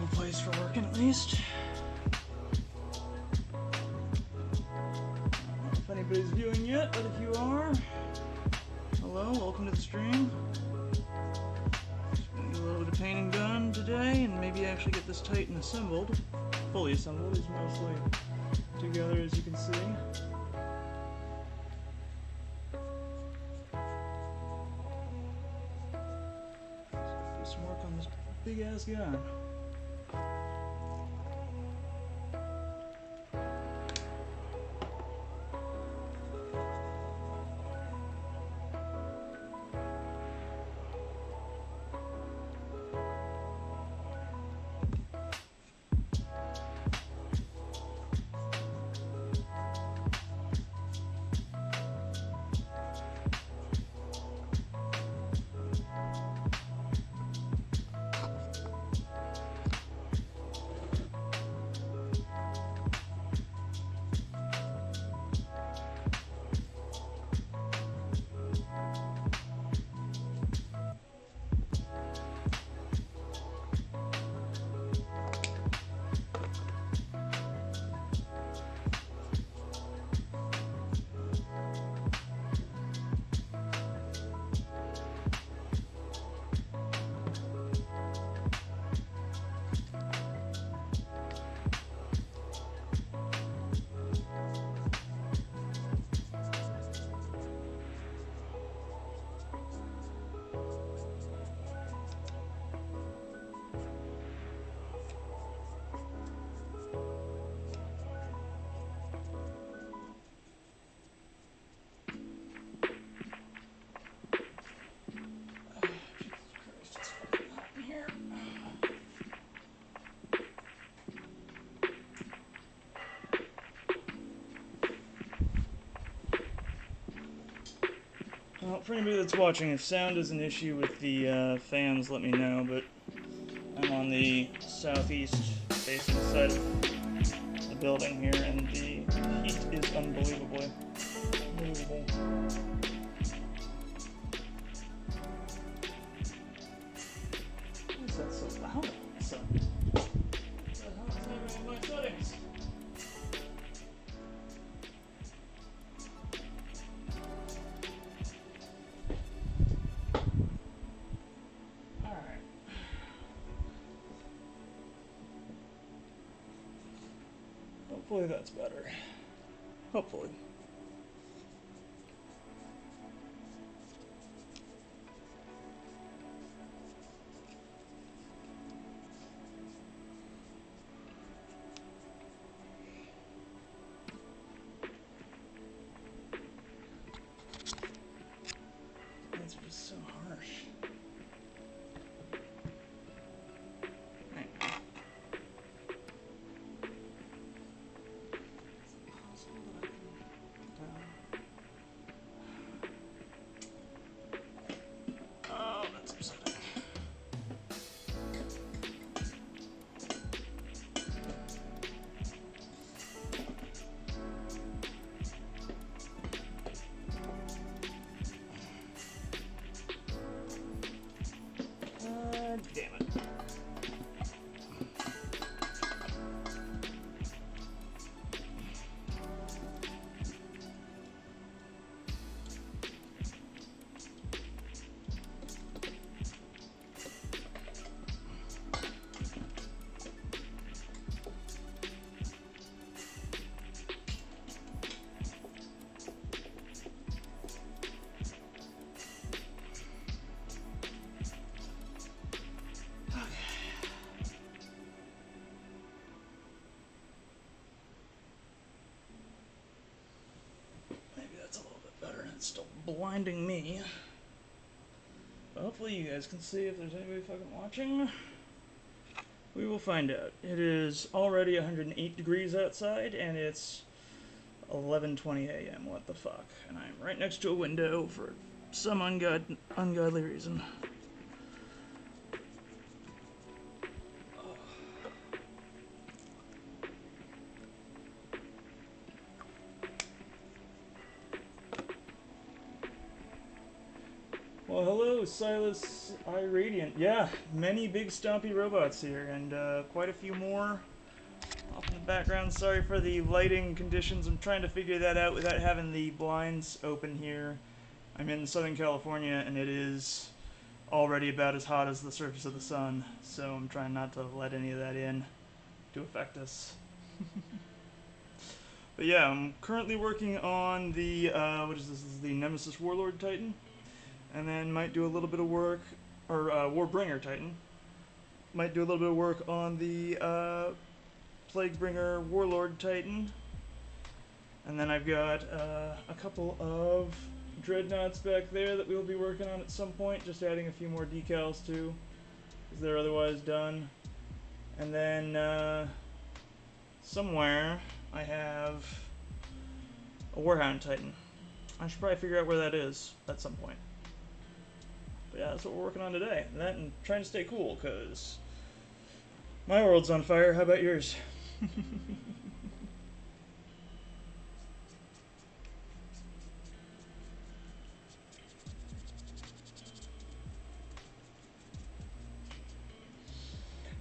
comfortable place for working at least. I don't know if anybody's viewing yet, but if you are, hello, welcome to the stream. Just gonna get a little bit of painting done today and maybe actually get this Titan assembled. Fully assembled, he's mostly together as you can see. Some work on this big ass guy. Well, for anybody that's watching, if sound is an issue with the fans, let me know, but I'm on the southeast facing side of the building here, and the heat is unbelievably movable. Why is that so loud? So, what the hell is happening with my settings? Hopefully that's better. Hopefully. These are just so harsh. Damn it. It's still blinding me. But hopefully you guys can see if there's anybody fucking watching. We will find out. It is already 108 degrees outside, and it's 11:20 a.m. What the fuck? And I'm right next to a window for some ungodly reason. Well, hello, Silas Iradiant. Yeah, many big stompy robots here, and quite a few more off in the background. Sorry for the lighting conditions. I'm trying to figure that out without having the blinds open here. I'm in Southern California, and it is already about as hot as the surface of the sun, so I'm trying not to let any of that in to affect us. But yeah, I'm currently working on the, what is this? This is the Nemesis Warlord Titan. And then might do a little bit of work, or warbringer Titan. Might do a little bit of work on the Plaguebringer Warlord Titan. And then I've got a couple of dreadnaughts back there that we'll be working on at some point, just adding a few more decals to, because they're otherwise done. And then somewhere I have a Warhound Titan. I should probably figure out where that is at some point. But yeah, that's what we're working on today. That and trying to stay cool, because my world's on fire. How about yours?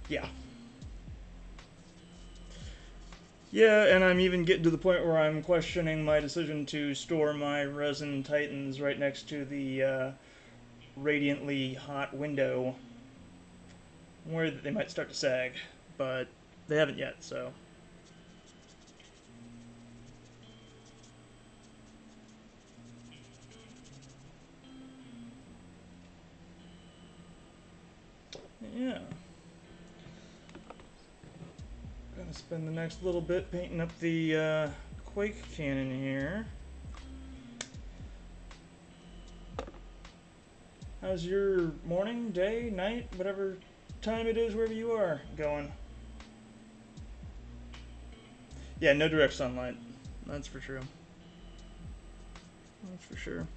Yeah. Yeah, and I'm even getting to the point where I'm questioning my decision to store my resin Titans right next to the radiantly hot window. I'm worried that they might start to sag, but they haven't yet, so. Yeah. Gonna spend the next little bit painting up the Quake cannon here. How's your morning, day, night, whatever time it is, wherever you are, going? Yeah, no direct sunlight. That's for true. That's for sure.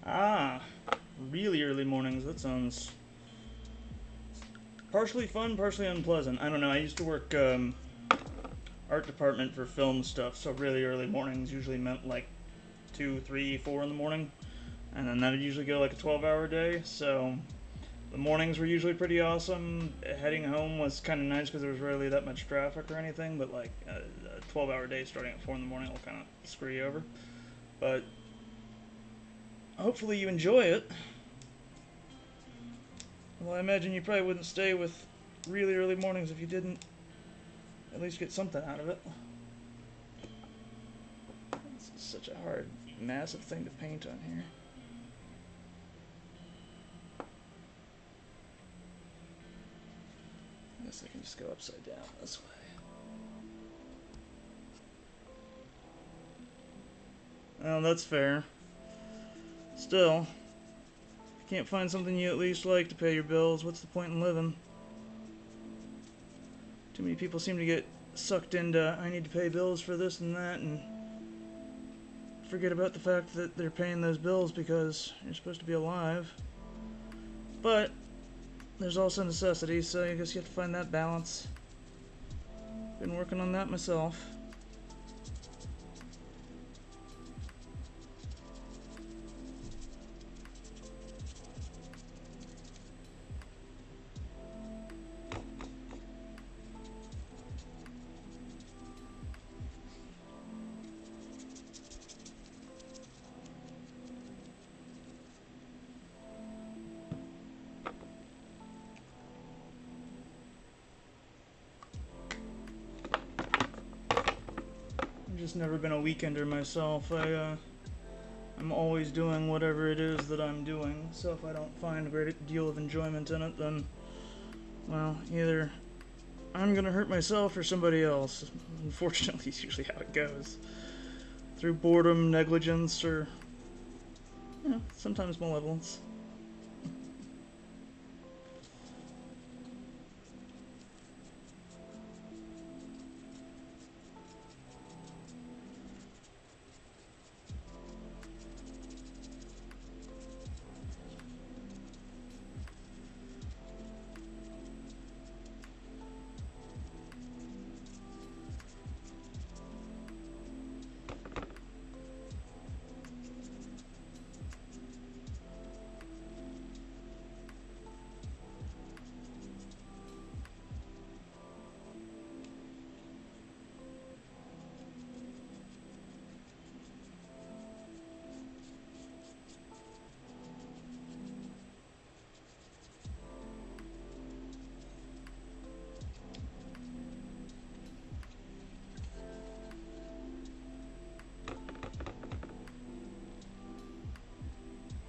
Ah, really early mornings. That sounds partially fun, partially unpleasant. I don't know. I used to work art department for film stuff, so really early mornings usually meant like 2, 3, 4 in the morning, and then that would usually go like a 12-hour day. So the mornings were usually pretty awesome. Heading home was kind of nice because there was rarely that much traffic or anything. But like a 12-hour day starting at 4 in the morning will kind of screw you over. But hopefully you enjoy it. Well, I imagine you probably wouldn't stay with really early mornings if you didn't at least get something out of it. This is such a hard, massive thing to paint on here. I guess I can just go upside down this way. Well, that's fair. Still, if you can't find something you at least like to pay your bills, what's the point in living? Too many people seem to get sucked into, I need to pay bills for this and that, and forget about the fact that they're paying those bills because you're supposed to be alive. But there's also necessities, so I guess you have to find that balance. Been working on that myself. just never been a weekender myself. I'm always doing whatever it is that I'm doing, so if I don't find a great deal of enjoyment in it, then, well, either I'm gonna hurt myself or somebody else. Unfortunately, it's usually how it goes. Through boredom, negligence, or, you know, sometimes malevolence.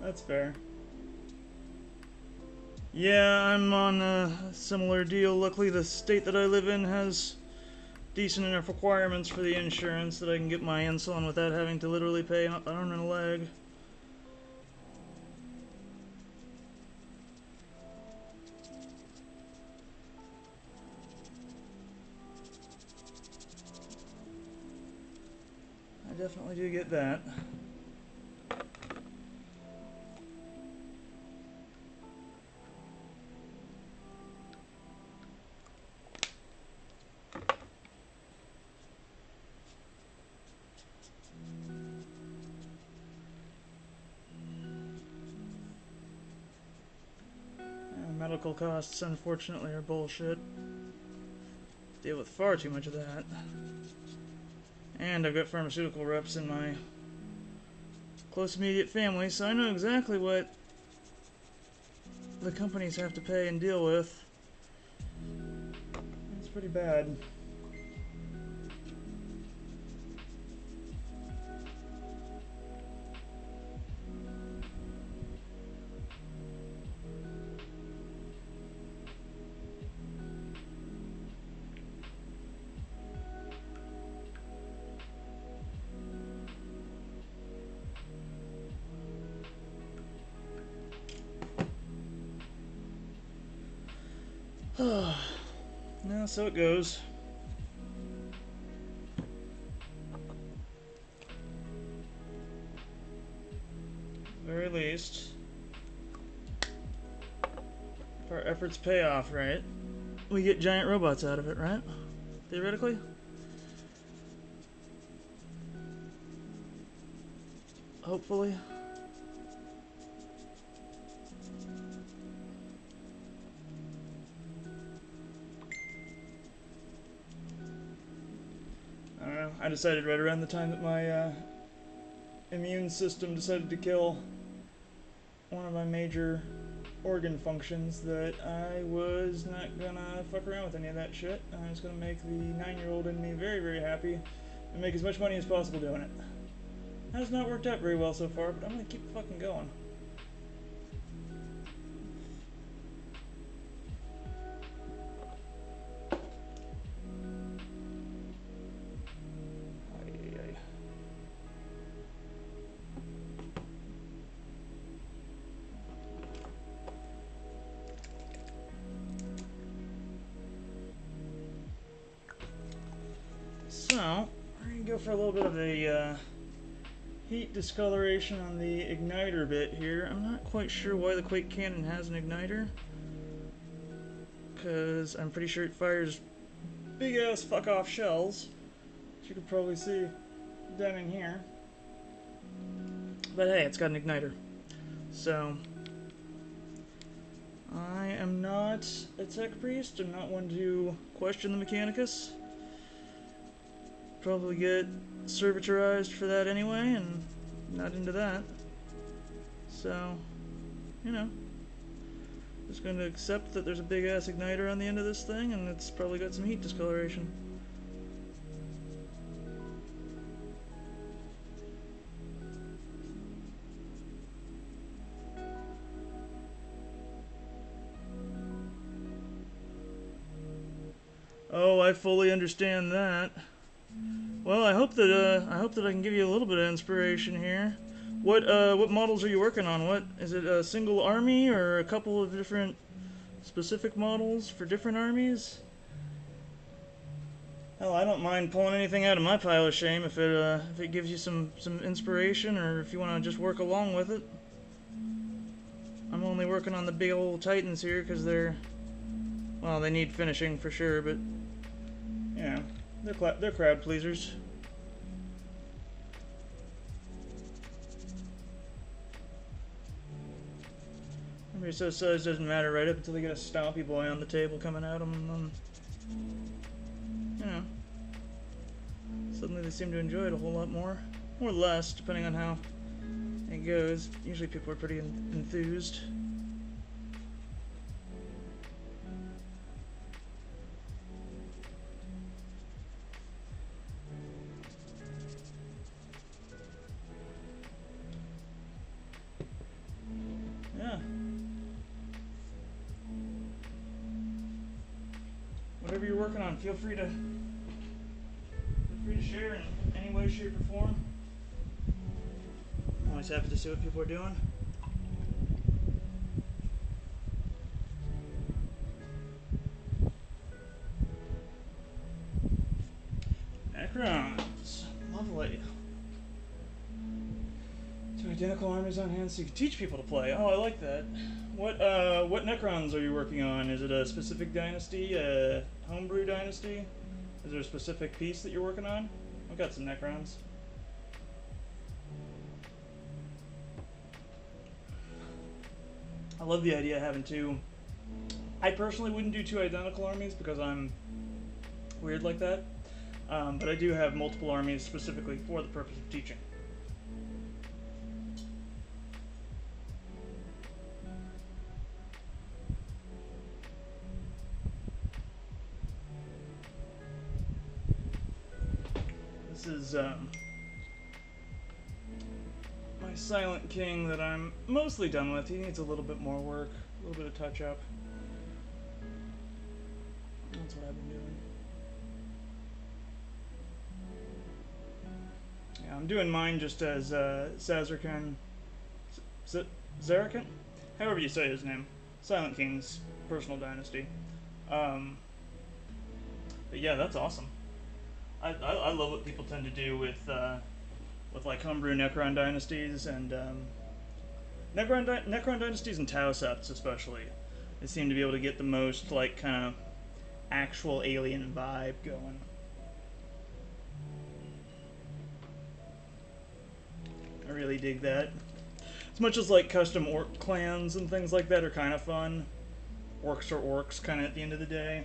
That's fair. Yeah, I'm on a similar deal. Luckily, the state that I live in has decent enough requirements for the insurance that I can get my insulin without having to literally pay an arm and a leg. I definitely do get that. Medical costs, unfortunately, are bullshit. Deal with far too much of that. And I've got pharmaceutical reps in my close immediate family, so I know exactly what the companies have to pay and deal with. It's pretty bad. No, so it goes. Very least, if our efforts pay off, right? We get giant robots out of it, right? Theoretically? Hopefully. I don't know. I decided right around the time that my immune system decided to kill one of my major organ functions that I was not gonna fuck around with any of that shit. I was gonna make the 9-year-old in me very, very happy and make as much money as possible doing it. Has not worked out very well so far, but I'm gonna keep fucking going. So, we're going to go for a little bit of a heat discoloration on the igniter bit here. I'm not quite sure why the Quake cannon has an igniter, because I'm pretty sure it fires big ass fuck off shells, which you could probably see down in here. But hey, it's got an igniter. So, I am not a tech priest. I'm not one to question the Mechanicus. Probably get servitorized for that anyway, and not into that. So, you know, just going to accept that there's a big ass igniter on the end of this thing, and it's probably got some heat discoloration. I fully understand that. Well, I hope that I can give you a little bit of inspiration here. What models are you working on? What is it? A single army or a couple of different specific models for different armies? Hell, I don't mind pulling anything out of my pile of shame if it gives you some inspiration, or if you want to just work along with it. I'm only working on the big old titans here because well, they need finishing for sure, but yeah, they're crowd pleasers. Everybody says size doesn't matter right up until they get a stompy boy on the table coming at them. You know, suddenly they seem to enjoy it a whole lot more. Or less, depending on how it goes. Usually people are pretty enthused. Yeah. Whatever you're working on, feel free to share in any way, shape, or form. I'm always happy to see what people are doing. Necrons. Lovely. Two identical armies on hand so you can teach people to play. Oh, I like that. What Necrons are you working on? Is it a specific dynasty? A homebrew dynasty? Is there a specific piece that you're working on? I've got some Necrons. I love the idea of having two. I personally wouldn't do two identical armies because I'm weird like that. But I do have multiple armies specifically for the purpose of teaching. This is my Silent King that I'm mostly done with. He needs a little bit more work, a little bit of touch up. That's what I've been doing. Yeah, I'm doing mine just as Zazarkan, Zarakan? However you say his name. Silent King's personal dynasty. But yeah, that's awesome. I love what people tend to do with like homebrew Necron dynasties and Necron dynasties and Tau septs especially. They seem to be able to get the most like kind of actual alien vibe going. I really dig that. As much as like custom orc clans and things like that are kind of fun, orcs are orcs kind of at the end of the day.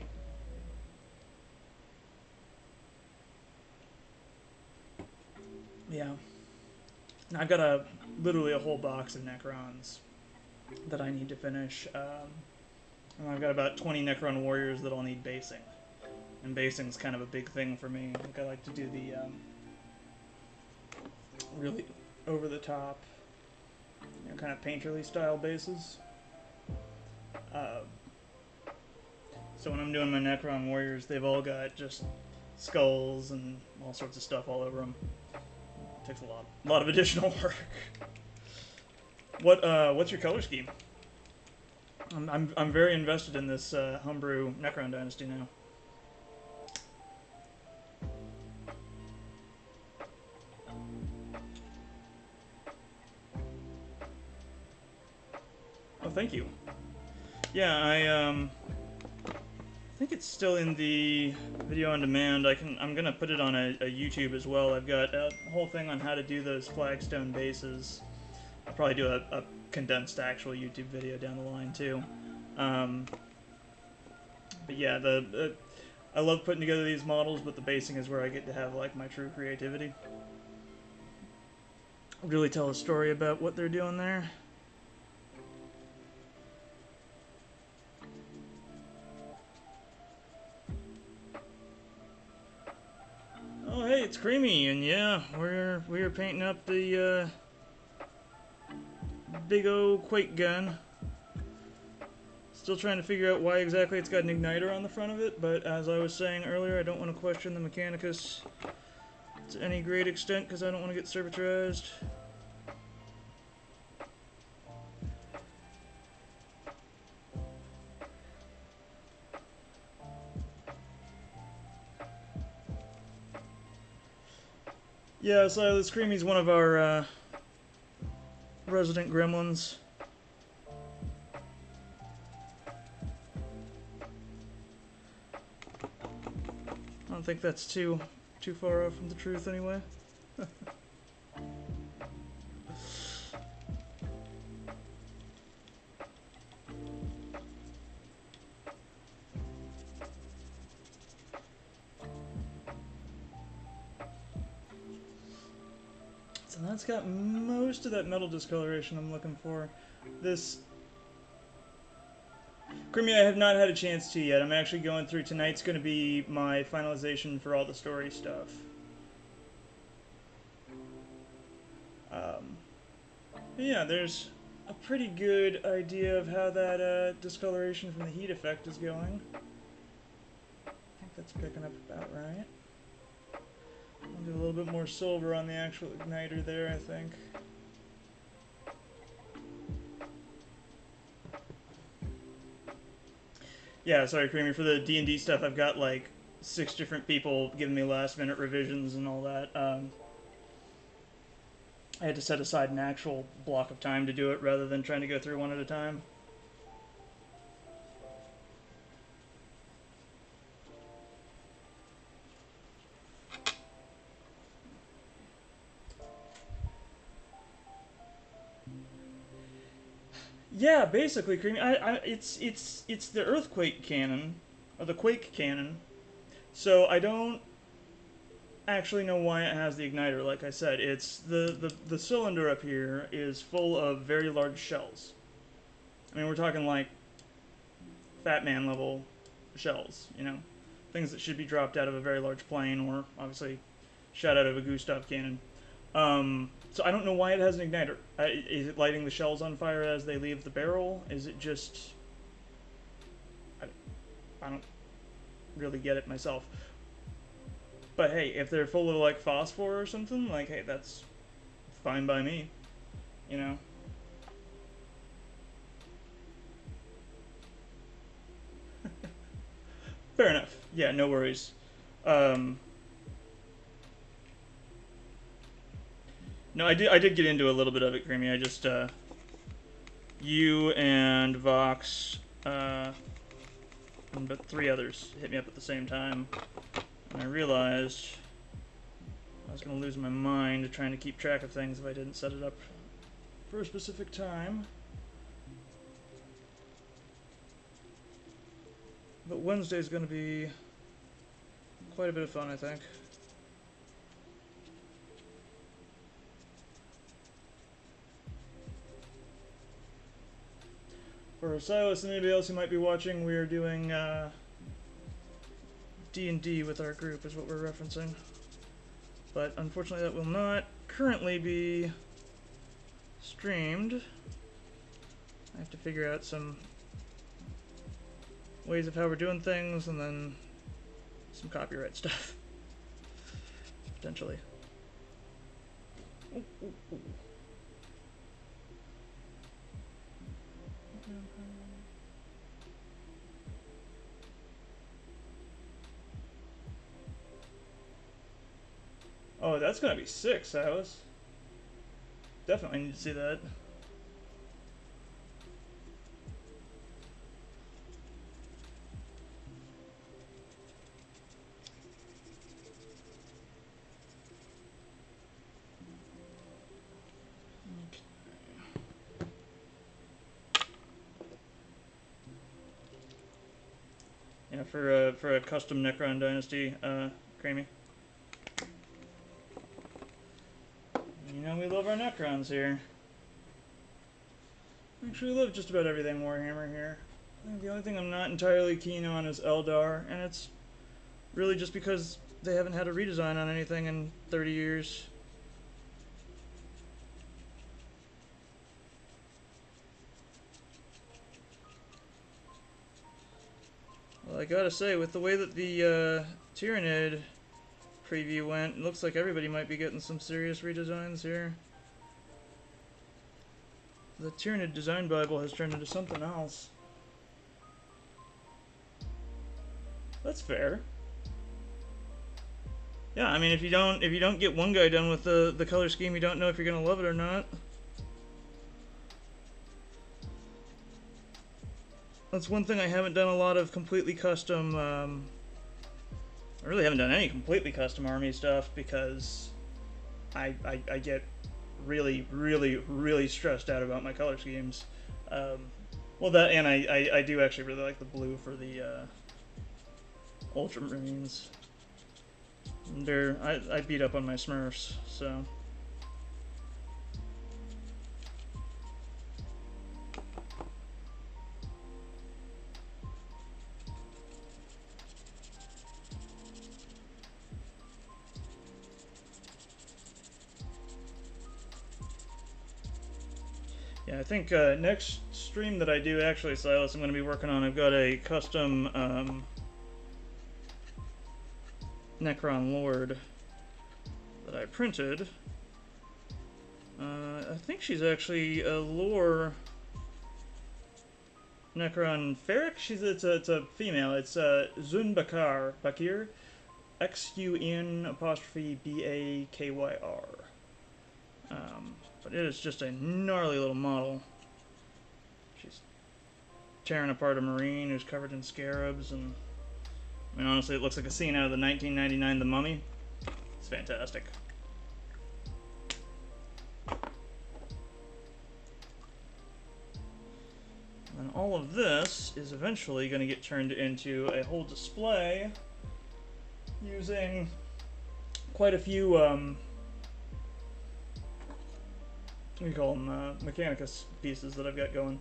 Yeah. And I've got literally a whole box of Necrons that I need to finish. And I've got about 20 Necron warriors that I'll need basing. And basing's kind of a big thing for me. Like I like to do the really over the top, you know, kind of painterly style bases. So when I'm doing my Necron warriors, they've all got just skulls and all sorts of stuff all over them. It takes a lot of additional work. What's your color scheme? I'm very invested in this homebrew Necron dynasty now. Oh, thank you. Yeah, I think it's still in the video on demand. I'm gonna put it on a YouTube as well. I've got a whole thing on how to do those flagstone bases. I'll probably do a condensed actual YouTube video down the line too. But yeah, I love putting together these models, but the basing is where I get to have like my true creativity. Really tell a story about what they're doing there. Oh hey, it's Creamy, and yeah, we're painting up the big old Quake gun. Still trying to figure out why exactly it's got an igniter on the front of it, but as I was saying earlier, I don't want to question the Mechanicus to any great extent because I don't want to get servitrized. Yeah, so Screamy's one of our resident gremlins. I don't think that's too far off from the truth anyway. So that's got most of that metal discoloration I'm looking for. This Creamy, I have not had a chance to yet. I'm actually going through. Tonight's going to be my finalization for all the story stuff. Yeah, there's a pretty good idea of how that discoloration from the heat effect is going. I think that's picking up about right. I'll do a little bit more silver on the actual igniter there, I think. Yeah, sorry, Creamy, for the D&D stuff, I've got like 6 different people giving me last-minute revisions and all that. I had to set aside an actual block of time to do it rather than trying to go through one at a time. Yeah, basically, Creamy. It's the earthquake cannon, or the quake cannon. So I don't actually know why it has the igniter. Like I said, it's the cylinder up here is full of very large shells. I mean, we're talking like Fat Man level shells, you know, things that should be dropped out of a very large plane, or obviously shot out of a Gustav cannon. So I don't know why it has an igniter. Is it lighting the shells on fire as they leave the barrel? Is it just... I don't really get it myself. But hey, if they're full of like phosphor or something, like, hey, that's fine by me, you know? Fair enough. Yeah, no worries. No, I did get into a little bit of it, Creamy. I just, you and Vox, and but 3 others hit me up at the same time. And I realized I was going to lose my mind trying to keep track of things if I didn't set it up for a specific time. But Wednesday's going to be quite a bit of fun, I think. For Silas and anybody else who might be watching, we are doing D&D with our group is what we're referencing. But unfortunately that will not currently be streamed. I have to figure out some ways of how we're doing things, and then some copyright stuff. Potentially. Ooh, ooh, ooh. Oh, that's gonna be sick, Silas. Definitely need to see that. Yeah, for a custom Necron Dynasty, Creamy. You know we love our Necrons here. Actually, we love just about everything Warhammer here. I think the only thing I'm not entirely keen on is Eldar, and it's really just because they haven't had a redesign on anything in 30 years. Well, I gotta say, with the way that the Tyrannid preview went, it looks like everybody might be getting some serious redesigns here. The Tyrannid design bible has turned into something else. That's fair. Yeah, I mean, if you don't get one guy done with the color scheme, you don't know if you're gonna love it or not. That's one thing I haven't done a lot of completely custom. I really haven't done any completely custom army stuff because I get really stressed out about my color schemes. Well, that, and I do actually really like the blue for the Ultramarines. I beat up on my Smurfs, so. Yeah, I think next stream that I do, actually, Silas, I'm going to be working on, I've got a custom Necron Lord that I printed. I think she's actually a lore Necron Ferric. It's a female. It's Zun Bakir, XUN_BAKYR. But it is just a gnarly little model. She's tearing apart a Marine who's covered in scarabs, and I mean, honestly, it looks like a scene out of the 1999 The Mummy. It's fantastic. And all of this is eventually going to get turned into a whole display using quite a few, what do you call them, Mechanicus pieces that I've got going.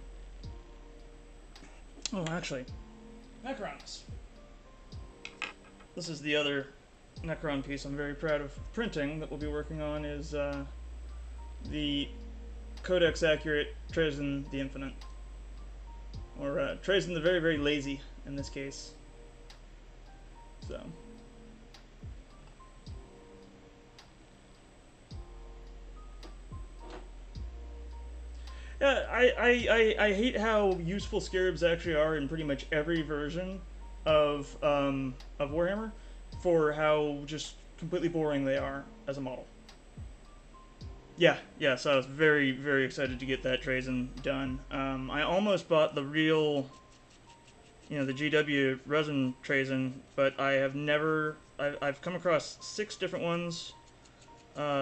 Oh, actually, Necrons. This is the other Necron piece I'm very proud of printing that we'll be working on, is the Codex Accurate Trazyn the Infinite. Or Trazyn the Very Lazy, in this case. So. Yeah, I hate how useful scarabs actually are in pretty much every version of Warhammer, for how just completely boring they are as a model. Yeah, so I was very excited to get that Trazyn done. I almost bought the real, the GW resin Trazyn, but I have never, I've come across 6 different ones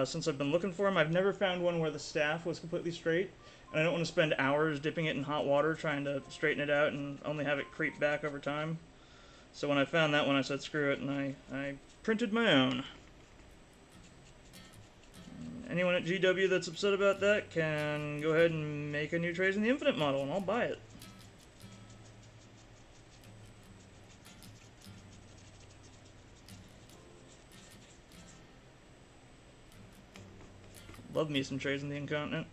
since I've been looking for them. I've never found one where the staff was completely straight, and I don't want to spend hours dipping it in hot water trying to straighten it out and only have it creep back over time. So when I found that one, I said screw it, and I printed my own. Anyone at GW that's upset about that can go ahead and make a new Trazyn the Infinite model, and I'll buy it. Love me some Trazyn the Incontinent.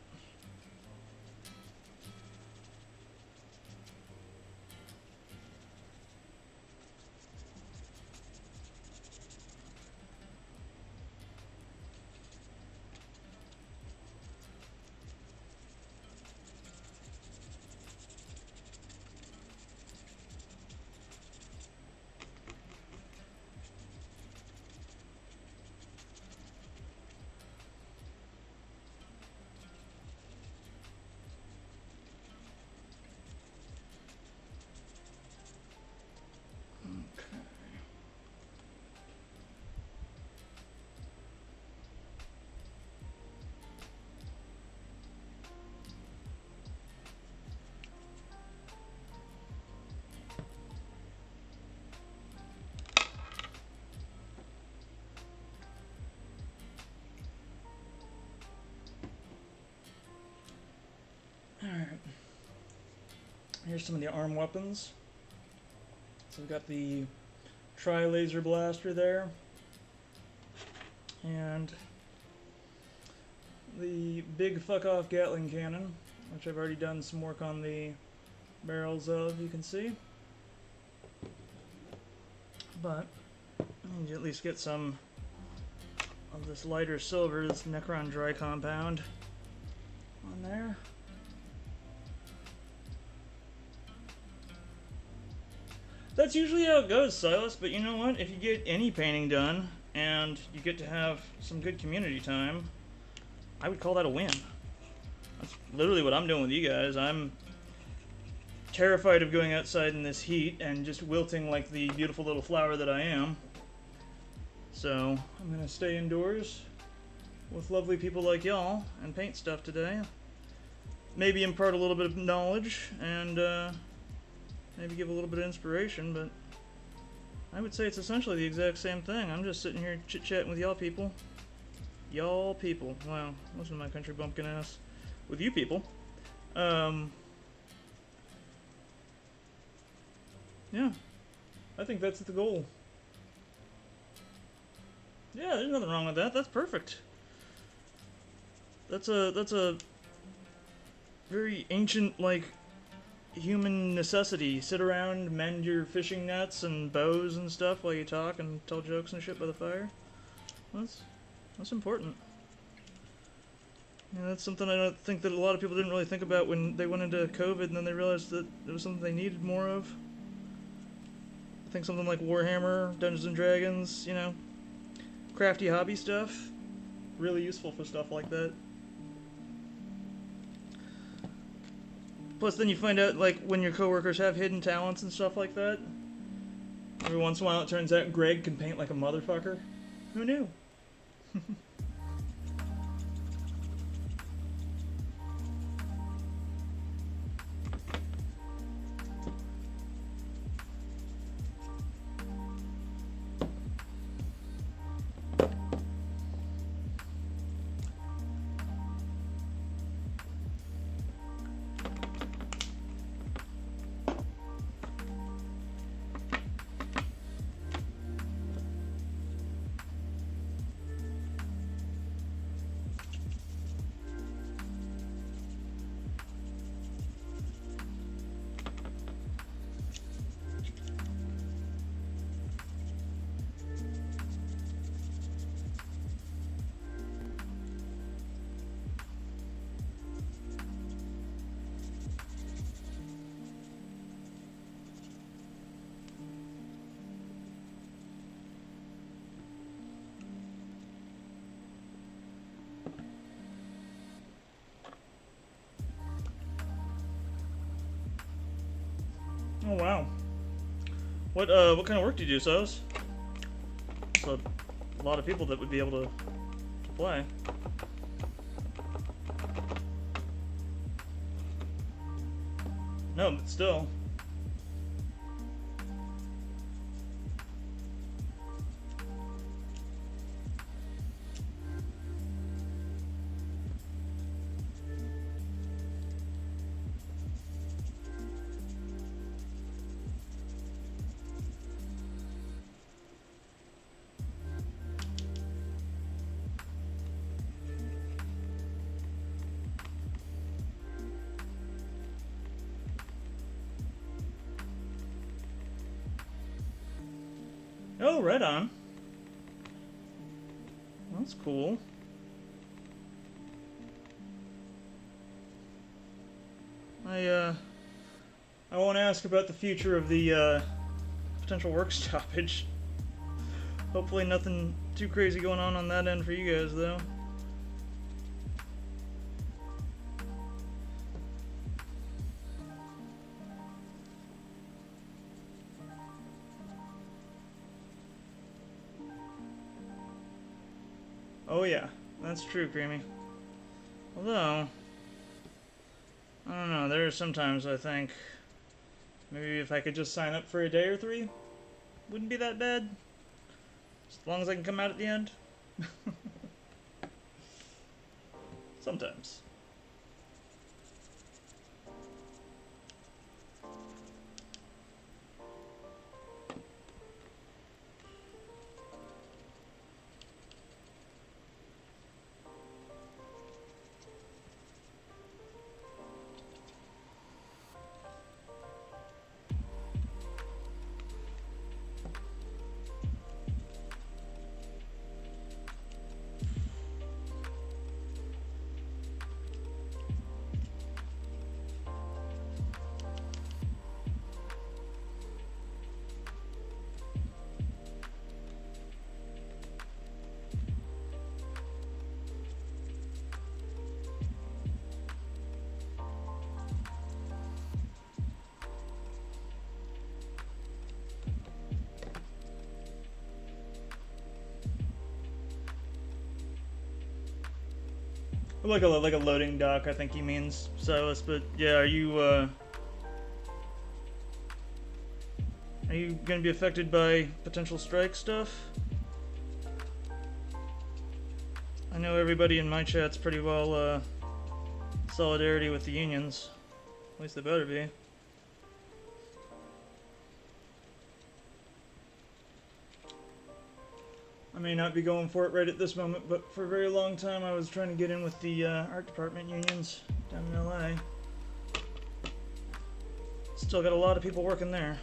Alright. Here's some of the arm weapons. So we've got the Tri-Laser Blaster there. And the big fuck-off Gatling Cannon, which I've already done some work on the barrels of, you can see. but I need to at least get some of this lighter silver, this Necron dry compound, on there. That's usually how it goes, Silas, but you know what? If you get any painting done, and you get to have some good community time, I would call that a win. That's literally what I'm doing with you guys. I'm terrified of going outside in this heat and just wilting like the beautiful little flower that I am. So, I'm gonna stay indoors with lovely people like y'all and paint stuff today. Maybe impart a little bit of knowledge and maybe give a little bit of inspiration, but I would say it's essentially the exact same thing. I'm just sitting here chit-chatting with y'all people. Y'all people. Wow, listen to my country bumpkin ass. With you people. Yeah. I think that's the goal. Yeah, there's nothing wrong with that. That's perfect. That's a very ancient, like, human necessity. Sit around, mend your fishing nets and bows and stuff while you talk and tell jokes and shit by the fire. That's important. Yeah, that's something I don't think that a lot of people didn't really think about when they went into COVID, and then they realized that it was something they needed more of. I think something like Warhammer, Dungeons and Dragons, you know, crafty hobby stuff, really useful for stuff like that. Plus, then you find out, like, when your coworkers have hidden talents and stuff like that. Every once in a while, it turns out Greg can paint like a motherfucker. Who knew? Oh wow. What kind of work do you do, Sos? So a lot of people that would be able to play. No, but still. Oh, right on. That's cool. I won't ask about the future of the potential work stoppage. Hopefully nothing too crazy going on that end for you guys, though. Oh yeah, that's true, Creamy. Although, I don't know, there are sometimes I think maybe if I could just sign up for a day or 3, wouldn't be that bad. As long as I can come out at the end. Sometimes. Like a loading dock, I think he means, Silas. But yeah, are you gonna be affected by potential strike stuff? I know everybody in my chat's pretty well solidarity with the unions. At least they better be. I may not be going for it right at this moment, but for a very long time I was trying to get in with the art department unions down in LA. Still got a lot of people working there.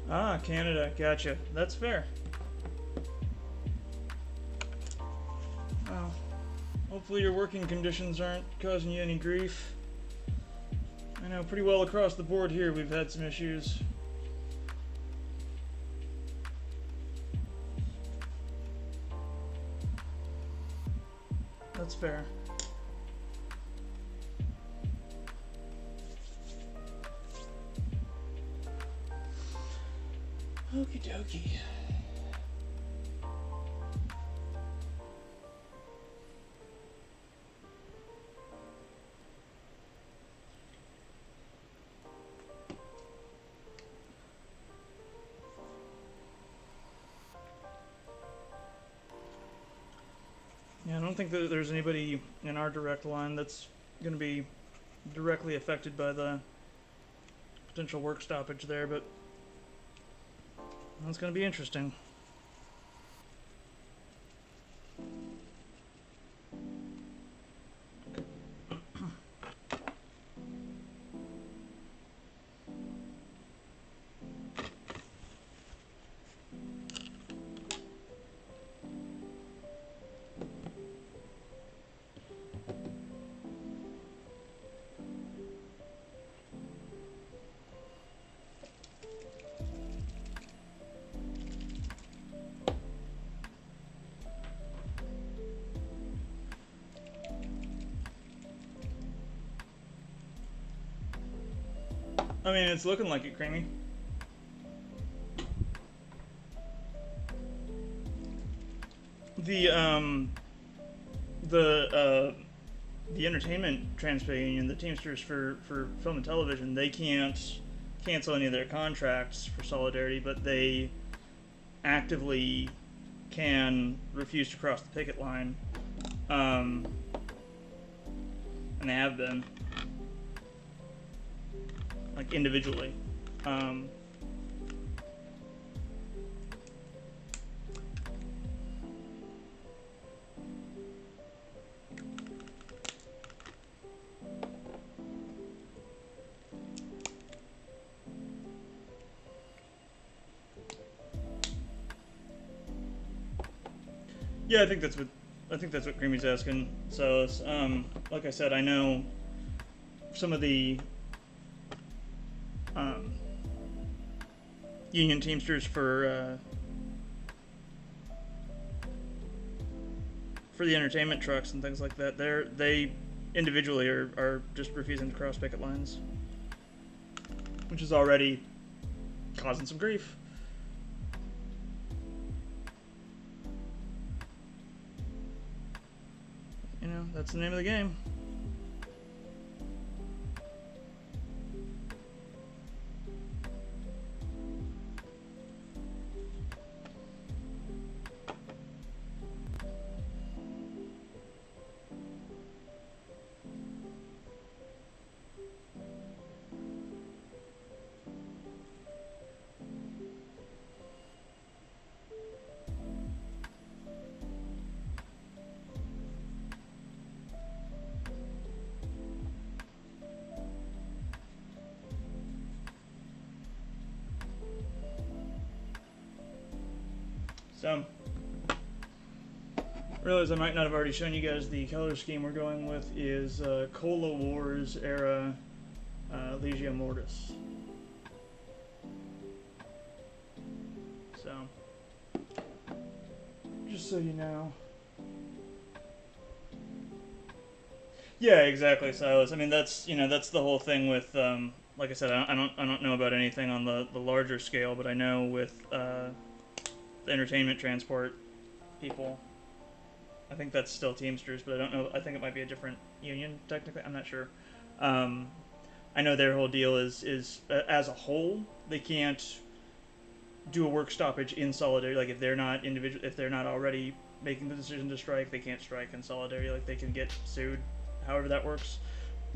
Ah, Canada, gotcha. That's fair. Well, hopefully your working conditions aren't causing you any grief. I know pretty well across the board here we've had some issues. That's fair. Okie dokie. Yeah, I don't think that there's anybody in our direct line that's going to be directly affected by the potential work stoppage there, but that's going to be interesting. I mean, it's looking like it, Creamy. The entertainment transfer union, the Teamsters for film and television, they can't cancel any of their contracts for solidarity, but they actively can refuse to cross the picket line, and they have been, like, individually. Yeah, I think that's what Creamy's asking. So, like I said, I know some of the union Teamsters for the entertainment trucks and things like that. They individually are just refusing to cross picket lines, which is already causing some grief. You know, that's the name of the game. So, realize I might not have already shown you guys the color scheme we're going with is Cola Wars era Legio Mortis. So, just so you know. Yeah, exactly, Silas. I mean, that's that's the whole thing with like I said, I don't know about anything on the larger scale, but I know with the entertainment transport people. I think that's still Teamsters, but I don't know. I think it might be a different union technically. I'm not sure. Um, I know their whole deal is as a whole they can't do a work stoppage in solidarity. Like if they're not already making the decision to strike, they can't strike in solidarity. Like they can get sued, however that works.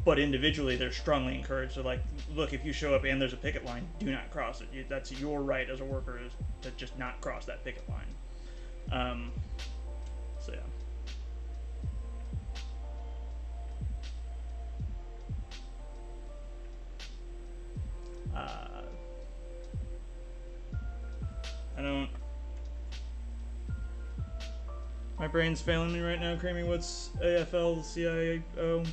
But individually, they're strongly encouraged to like, look, if you show up and there's a picket line, do not cross it. That's your right as a worker is to just not cross that picket line. So yeah. Uh, I don't. My brain's failing me right now, Creamy. What's AFL CIO?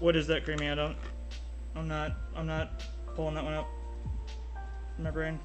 What is that, Creamy? I'm not pulling that one up in my brain.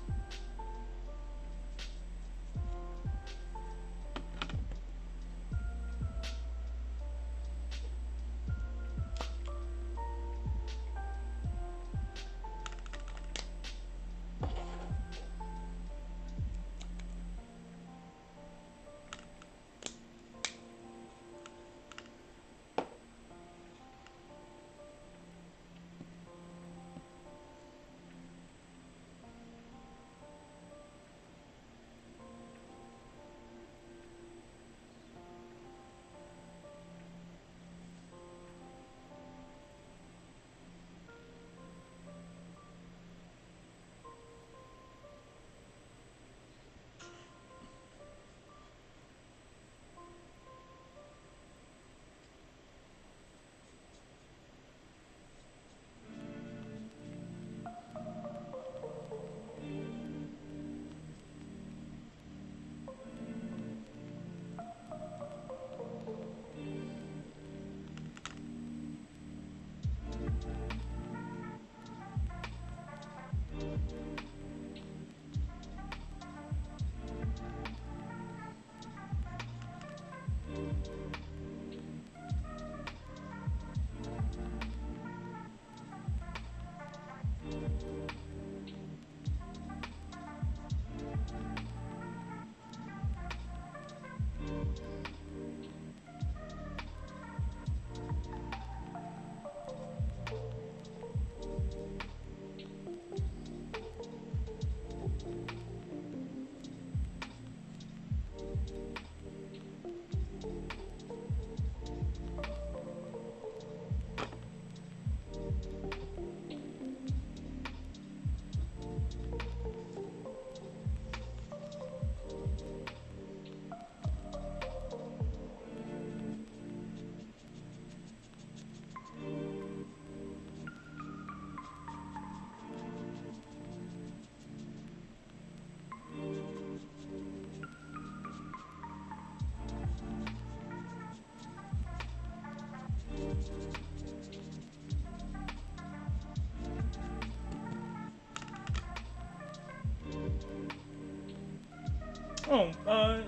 Oh,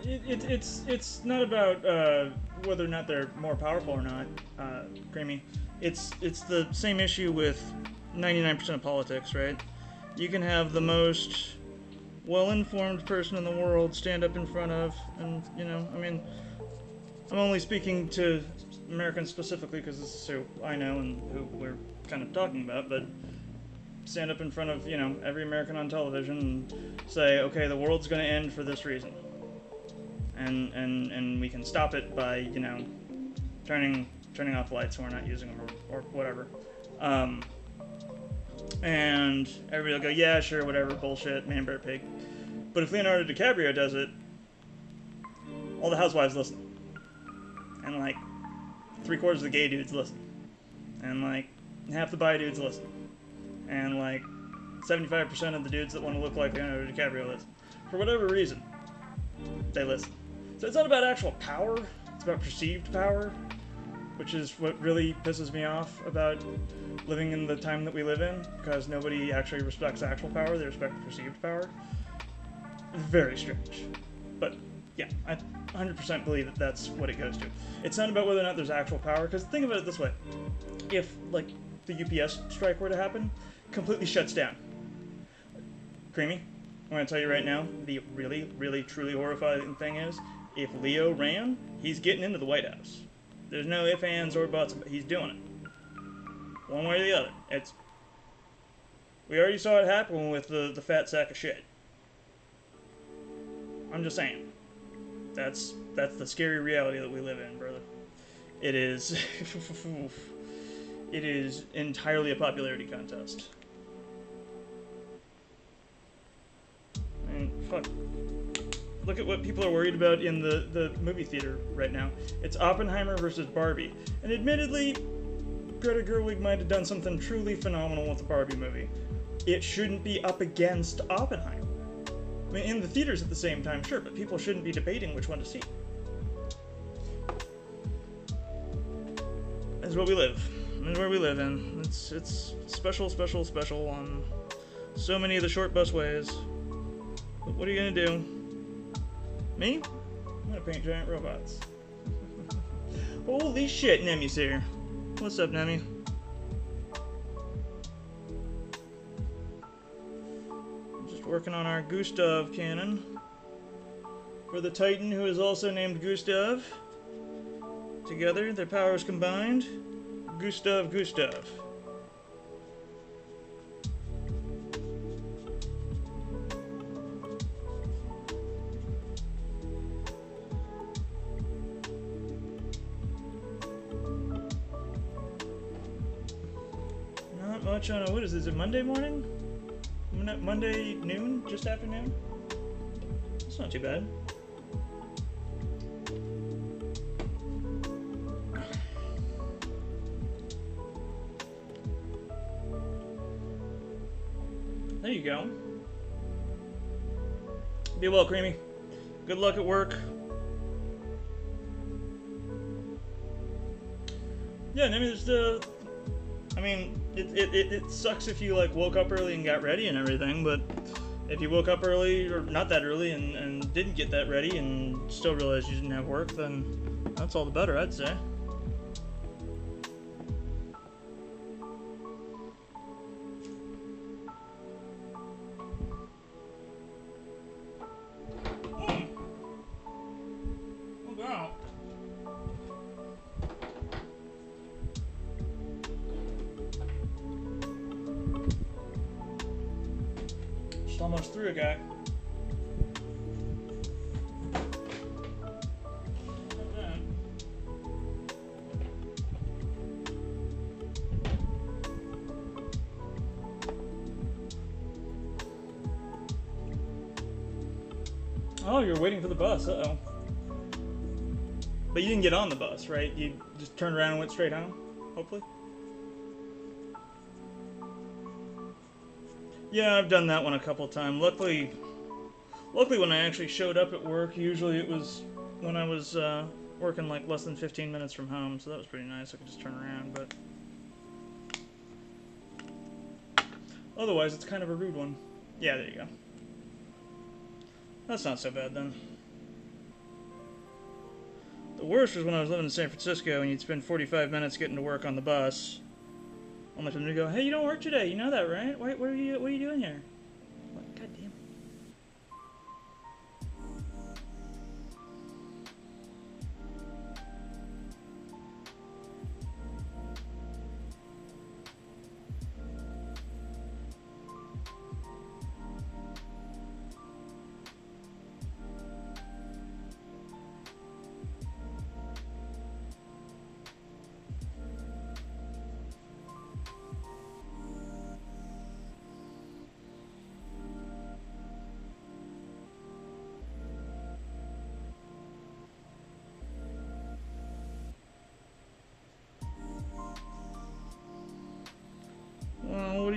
it's not about whether or not they're more powerful or not, Creamy. It's the same issue with 99% of politics, right? You can have the most well-informed person in the world stand up in front of, and I mean, I'm only speaking to Americans specifically because this is who I know and who we're kind of talking about, but stand up in front of, you know, every American on television and say, okay, the world's going to end for this reason. And we can stop it by, you know, turning off lights when we're not using them or whatever. And everybody will go, yeah, sure, whatever, bullshit, man, bear, pig. But if Leonardo DiCaprio does it, all the housewives listen. And, like, 3/4 of the gay dudes listen. And, like, half the bi dudes listen. And, like, 75% of the dudes that want to look like Leonardo DiCaprio listen. For whatever reason, they listen. So it's not about actual power, it's about perceived power, which is what really pisses me off about living in the time that we live in, because nobody actually respects actual power, they respect perceived power. Very strange. But, yeah, I 100% believe that that's what it goes to. It's not about whether or not there's actual power, because think about it this way. If, like, the UPS strike were to happen, completely shuts down. Creamy, I'm going to tell you right now, the really, really, truly horrifying thing is, if Leo ran, he's getting into the White House. There's no ifs, ands, or buts, but he's doing it. One way or the other. We already saw it happen with the fat sack of shit. I'm just saying. That's the scary reality that we live in, brother. It is... it is entirely a popularity contest. I mean, fuck. Look at what people are worried about in the movie theater right now. It's Oppenheimer versus Barbie. And admittedly, Greta Gerwig might have done something truly phenomenal with the Barbie movie. It shouldn't be up against Oppenheimer. I mean, in the theaters at the same time, sure, but people shouldn't be debating which one to see. This is what we live. This is where we live in. It's special, special, special on so many of the short bus ways. But what are you gonna do? Me? I'm gonna paint giant robots. Holy shit, Nemi's here. What's up, Nemi? Just working on our Gustav cannon. For the Titan, who is also named Gustav. Together, their powers combined. Gustav. Not much on a, what is this, a Monday morning? Monday noon? Just after noon? It's not too bad. There you go. Be well, Creamy. Good luck at work. Yeah, I mean, I mean, it sucks if you, like, woke up early and got ready and everything, but if you woke up early, or not that early, and didn't get that ready and still realized you didn't have work, then that's all the better, I'd say. Almost through a guy. Oh, you're waiting for the bus. Uh-oh. But you didn't get on the bus, right? You just turned around and went straight home, hopefully? Yeah, I've done that one a couple times. Luckily when I actually showed up at work, usually it was when I was working like less than 15 minutes from home, so that was pretty nice. I could just turn around, but otherwise it's kind of a rude one. Yeah, there you go. That's not so bad then. The worst was when I was living in San Francisco and you'd spend 45 minutes getting to work on the bus. Only for them to go, hey, you don't work today. You know that, right? What are you doing here? Like, God damn.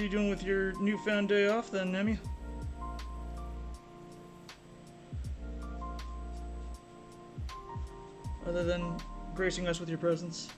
you doing with your newfound day off then, Nemi? Other than gracing us with your presence.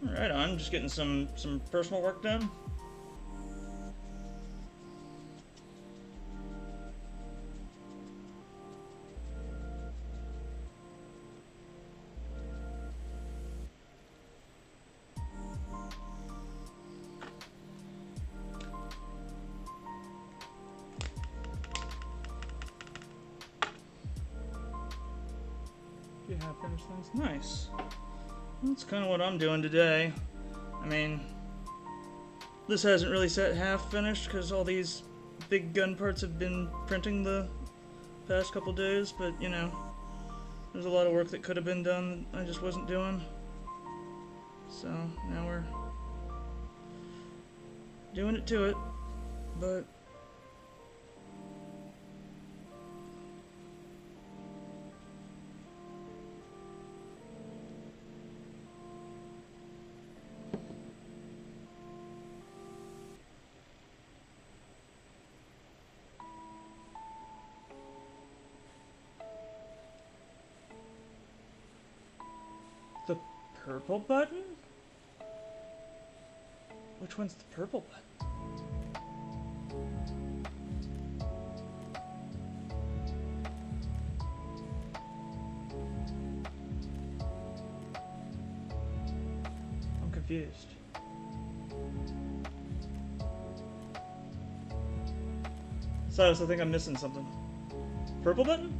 Right on, just getting some personal work done. You have finished things? Nice. That's kind of what I'm doing today. I mean, this hasn't really set half finished because all these big gun parts have been printing the past couple days, but you know, there's a lot of work that could have been done that I just wasn't doing. So now we're doing it to it, but the purple button? Which one's the purple button? I'm confused. Silas, I think I'm missing something. Purple button?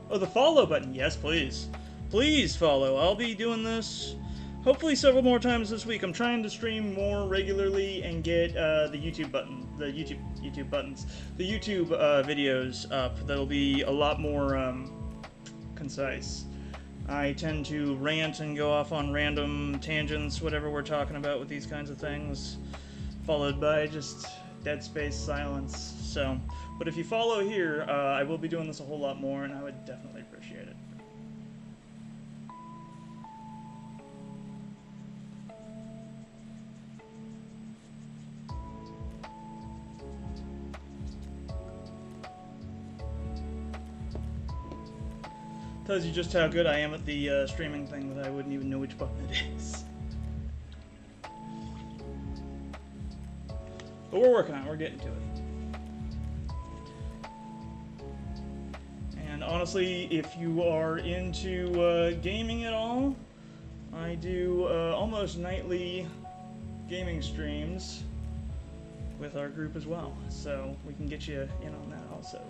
Oh, the follow button. Yes, please. Please follow. I'll be doing this hopefully several more times this week. I'm trying to stream more regularly and get the YouTube button, the YouTube buttons, the YouTube videos up. That'll be a lot more concise. I tend to rant and go off on random tangents, whatever we're talking about with these kinds of things, followed by just dead space silence. So, but if you follow here, I will be doing this a whole lot more, and I would definitely appreciate it. Tells you just how good I am at the streaming thing that I wouldn't even know which button it is. But we're working on it, we're getting to it. And honestly, if you are into gaming at all, I do almost nightly gaming streams with our group as well. So we can get you in on that also.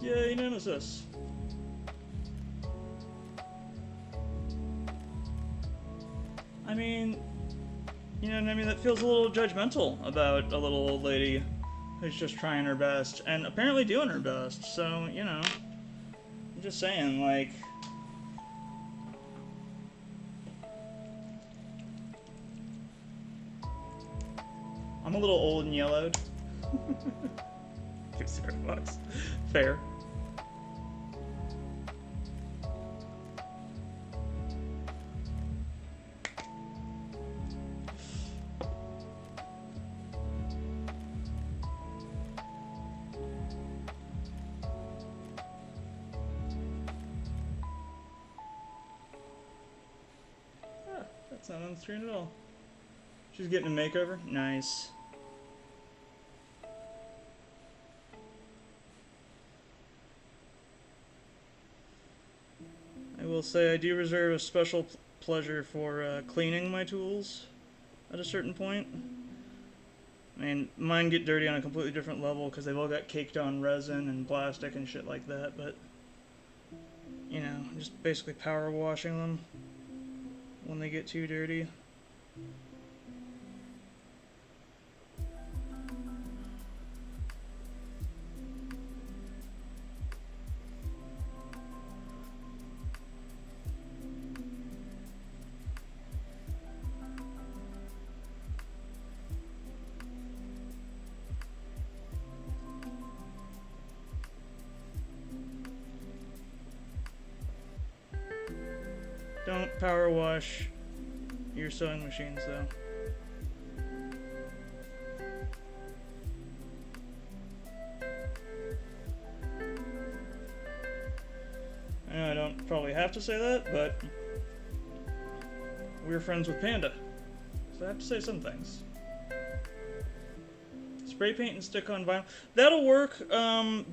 Yay, Nemesis! I mean, you know what I mean? That feels a little judgmental about a little old lady who's just trying her best, and apparently doing her best, so, you know. I'm just saying, like... I'm a little old and yellowed. $50. Fair. That's not on the screen at all. She's getting a makeover? Nice. I will say I do reserve a special pleasure for cleaning my tools at a certain point. I mean, mine get dirty on a completely different level because they've all got caked on resin and plastic and shit like that, but, you know, just basically power washing them when they get too dirty. Don't power wash your sewing machines, though. I know I don't probably have to say that, but we're friends with Panda, so I have to say some things. Spray paint and stick on vinyl. That'll work.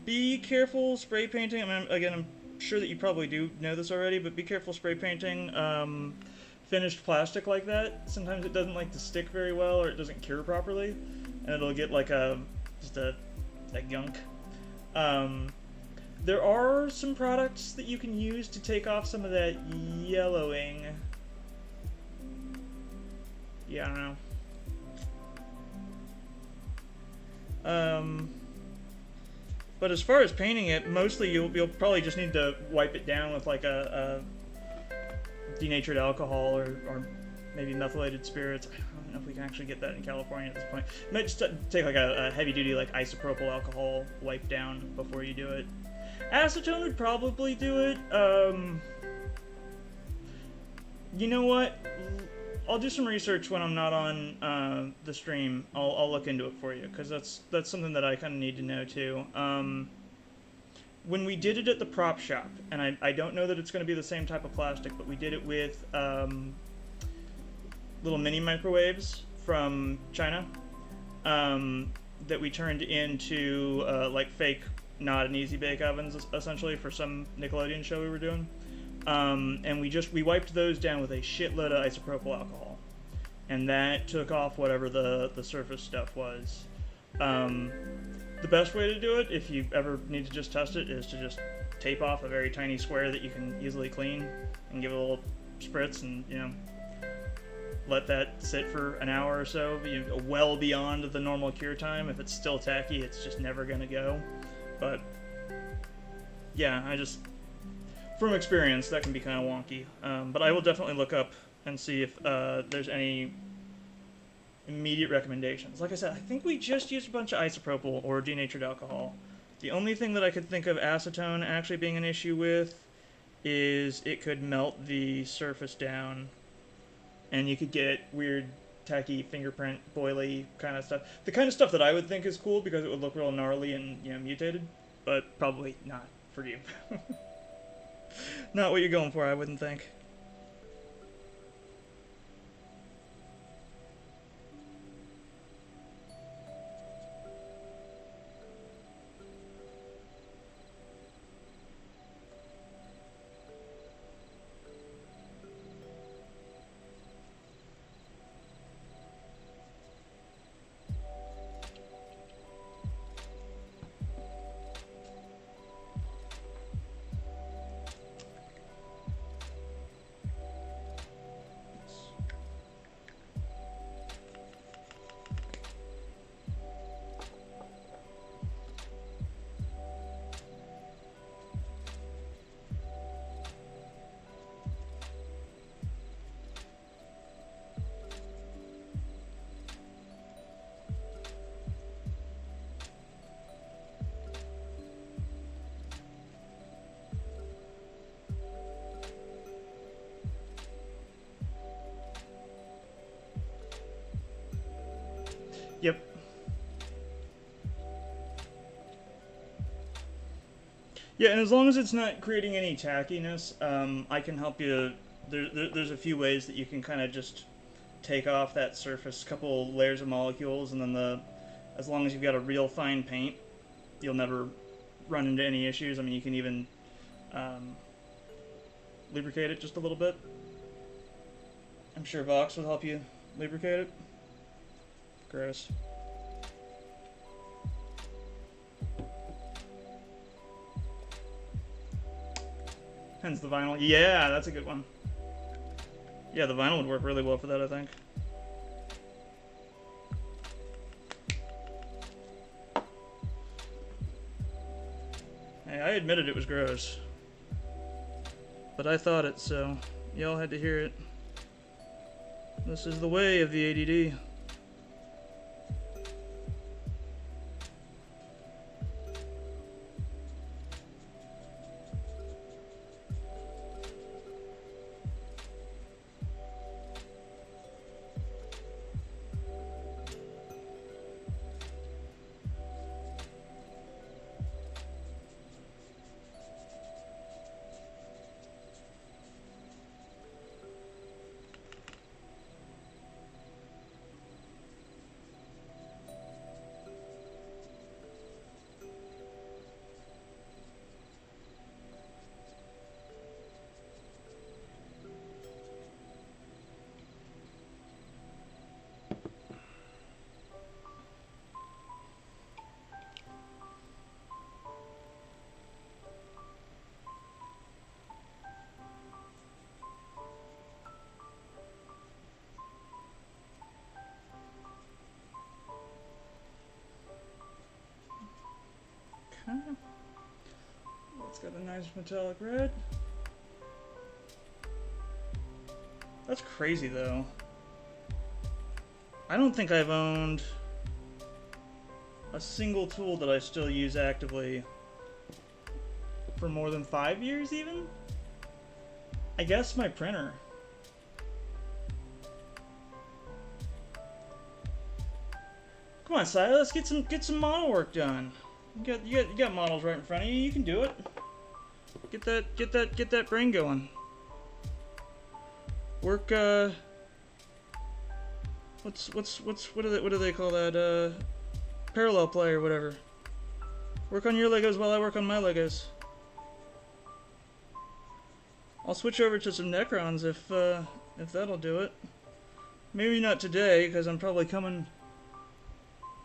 Be careful spray painting. I mean, again, I'm sure that you probably do know this already, but be careful spray painting finished plastic like that. Sometimes it doesn't like to stick very well, or it doesn't cure properly, and it'll get like just a gunk. There are some products that you can use to take off some of that yellowing. Yeah, I don't know. But as far as painting it, mostly you'll probably just need to wipe it down with like a denatured alcohol or maybe methylated spirits. I don't know if we can actually get that in California at this point. You might just take like a heavy duty like isopropyl alcohol wipe down before you do it. Acetone would probably do it. You know what? I'll do some research when I'm not on the stream. I'll look into it for you, because that's something that I kind of need to know too. When we did it at the prop shop, and I don't know that it's going to be the same type of plastic, but we did it with little mini microwaves from China that we turned into like fake not an easy bake ovens essentially for some Nickelodeon show we were doing. And we wiped those down with a shitload of isopropyl alcohol, and that took off whatever the surface stuff was. The best way to do it, if you ever need to just test it, is to just tape off a very tiny square that you can easily clean and give it a little spritz, and let that sit for an hour or so, well beyond the normal cure time. If it's still tacky, it's just never gonna go. But yeah, from experience, that can be kind of wonky. But I will definitely look up and see if there's any immediate recommendations. Like I said, I think we just used a bunch of isopropyl or denatured alcohol. The only thing that I could think of acetone actually being an issue with is it could melt the surface down, and you could get weird, tacky, fingerprint, boily kind of stuff. The kind of stuff that I would think is cool because it would look real gnarly and mutated, but probably not for you. Not what you're going for, I wouldn't think. Yep. Yeah, and as long as it's not creating any tackiness, I can help you. There's a few ways that you can kind of just take off that surface, couple layers of molecules, and then as long as you've got a real fine paint, you'll never run into any issues. I mean, you can even lubricate it just a little bit. I'm sure Vox will help you lubricate it. Gross. Hence the vinyl. Yeah, that's a good one. Yeah, the vinyl would work really well for that, I think. Hey, I admitted it was gross. But I thought it, so y'all had to hear it. This is the way of the ADD. It's got a nice metallic red. That's crazy, though. I don't think I've owned a single tool that I still use actively for more than 5 years, even? I guess my printer. Come on, Silas, get some model work done. You got models right in front of you. You can do it. Get that brain going. Work. What do they call that? Parallel play or whatever. Work on your Legos while I work on my Legos. I'll switch over to some Necrons if that'll do it. Maybe not today, because I'm probably coming.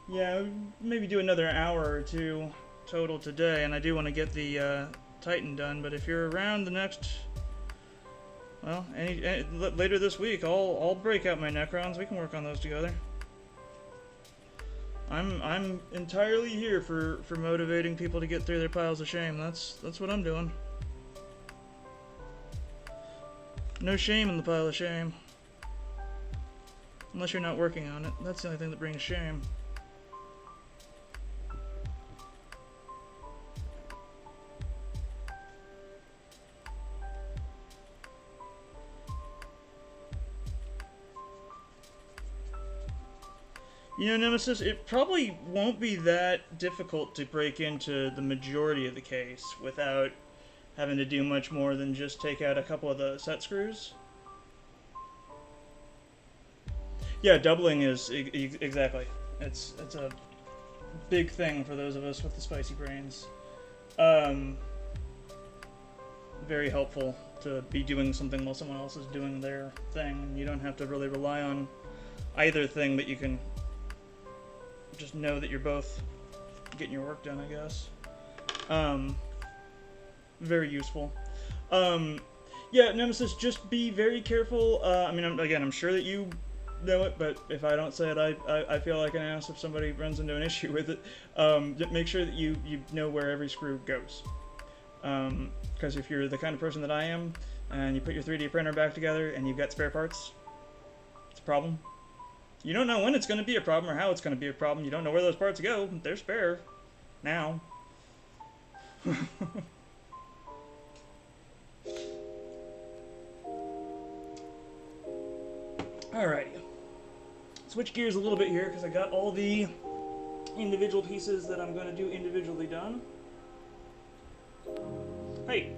Yeah, maybe do another hour or two total today, and I do want to get the Titan done. But if you're around the next, well, later this week, I'll break out my Necrons. We can work on those together. I'm entirely here for motivating people to get through their piles of shame. That's what I'm doing. No shame in the pile of shame, unless you're not working on it. That's the only thing that brings shame. You know, Nemesis, it probably won't be that difficult to break into the majority of the case without having to do much more than just take out a couple of the set screws. Yeah, doubling is exactly. It's a big thing for those of us with the spicy brains. Very helpful to be doing something while someone else is doing their thing. You don't have to really rely on either thing, but you can just know that you're both getting your work done, I guess. Very useful. Yeah, Nemesis, just be very careful. I mean, I'm sure that you know it, but if I don't say it, I feel like an ass if somebody runs into an issue with it. Make sure that you know where every screw goes. Because if you're the kind of person that I am, and you put your 3D printer back together and you've got spare parts, it's a problem. You don't know when it's going to be a problem or how it's going to be a problem. You don't know where those parts go. They're spare. Now. Alrighty. Switch gears a little bit here because I got all the individual pieces that I'm going to do individually done. Hey,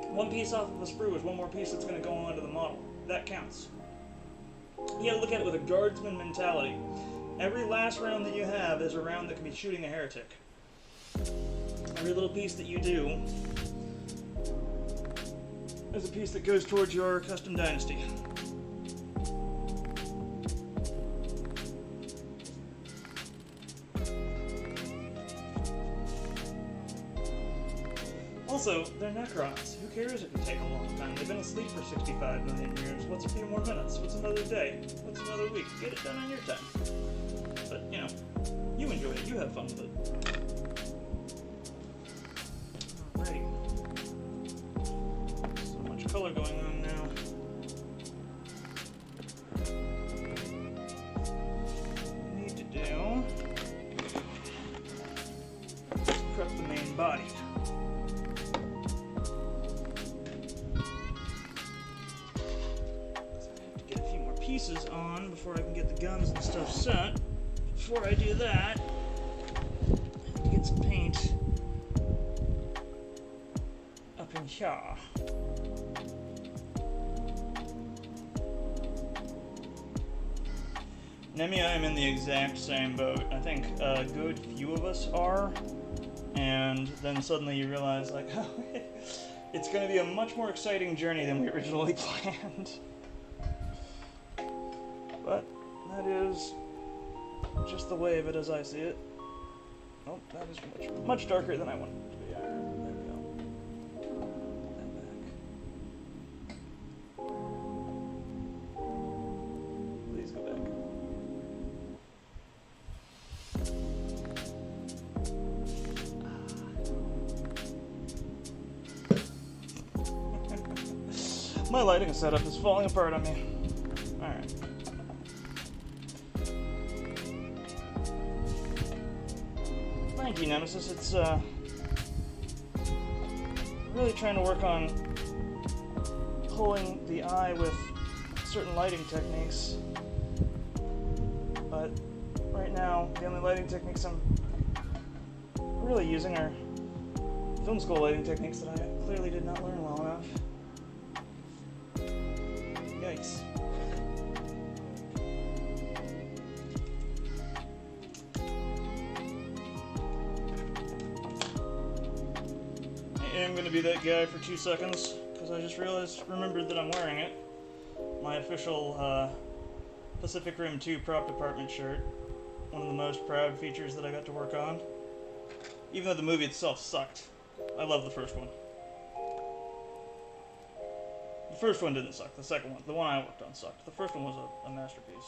one piece off of a sprue is one more piece that's going to go onto the model. That counts. You gotta look at it with a guardsman mentality. Every last round that you have is a round that can be shooting a heretic. Every little piece that you do is a piece that goes towards your custom dynasty. Also, they're Necrons. Who cares? It can take a long time. They've been asleep for 65 million years. What's a few more minutes? What's another day? What's another week? Get it done on your time. But, you know, you enjoy it. You have fun with it. Alrighty. So much color going on now. What we need to do is prep the main body. Pieces on before I can get the guns and stuff set. Before I do that, I have to get some paint up in here. Nemi, I'm in the exact same boat. I think a good few of us are, and then suddenly you realize, like, oh, it's going to be a much more exciting journey than we originally planned. But that is just the way of it as I see it. Oh, that is much darker than I wanted it to be. There we go. Put that back. Please go back. My lighting setup is falling apart on me. Alright. Thank you, Nemesis. It's really trying to work on pulling the eye with certain lighting techniques. But right now, the only lighting techniques I'm really using are film school lighting techniques that I clearly did not learn well enough. Yikes. I'm going to be that guy for 2 seconds, because I just remembered that I'm wearing it. My official Pacific Rim 2 prop department shirt. One of the most proud features that I got to work on. Even though the movie itself sucked. I love the first one. The first one didn't suck, the second one, the one I worked on sucked. The first one was a masterpiece.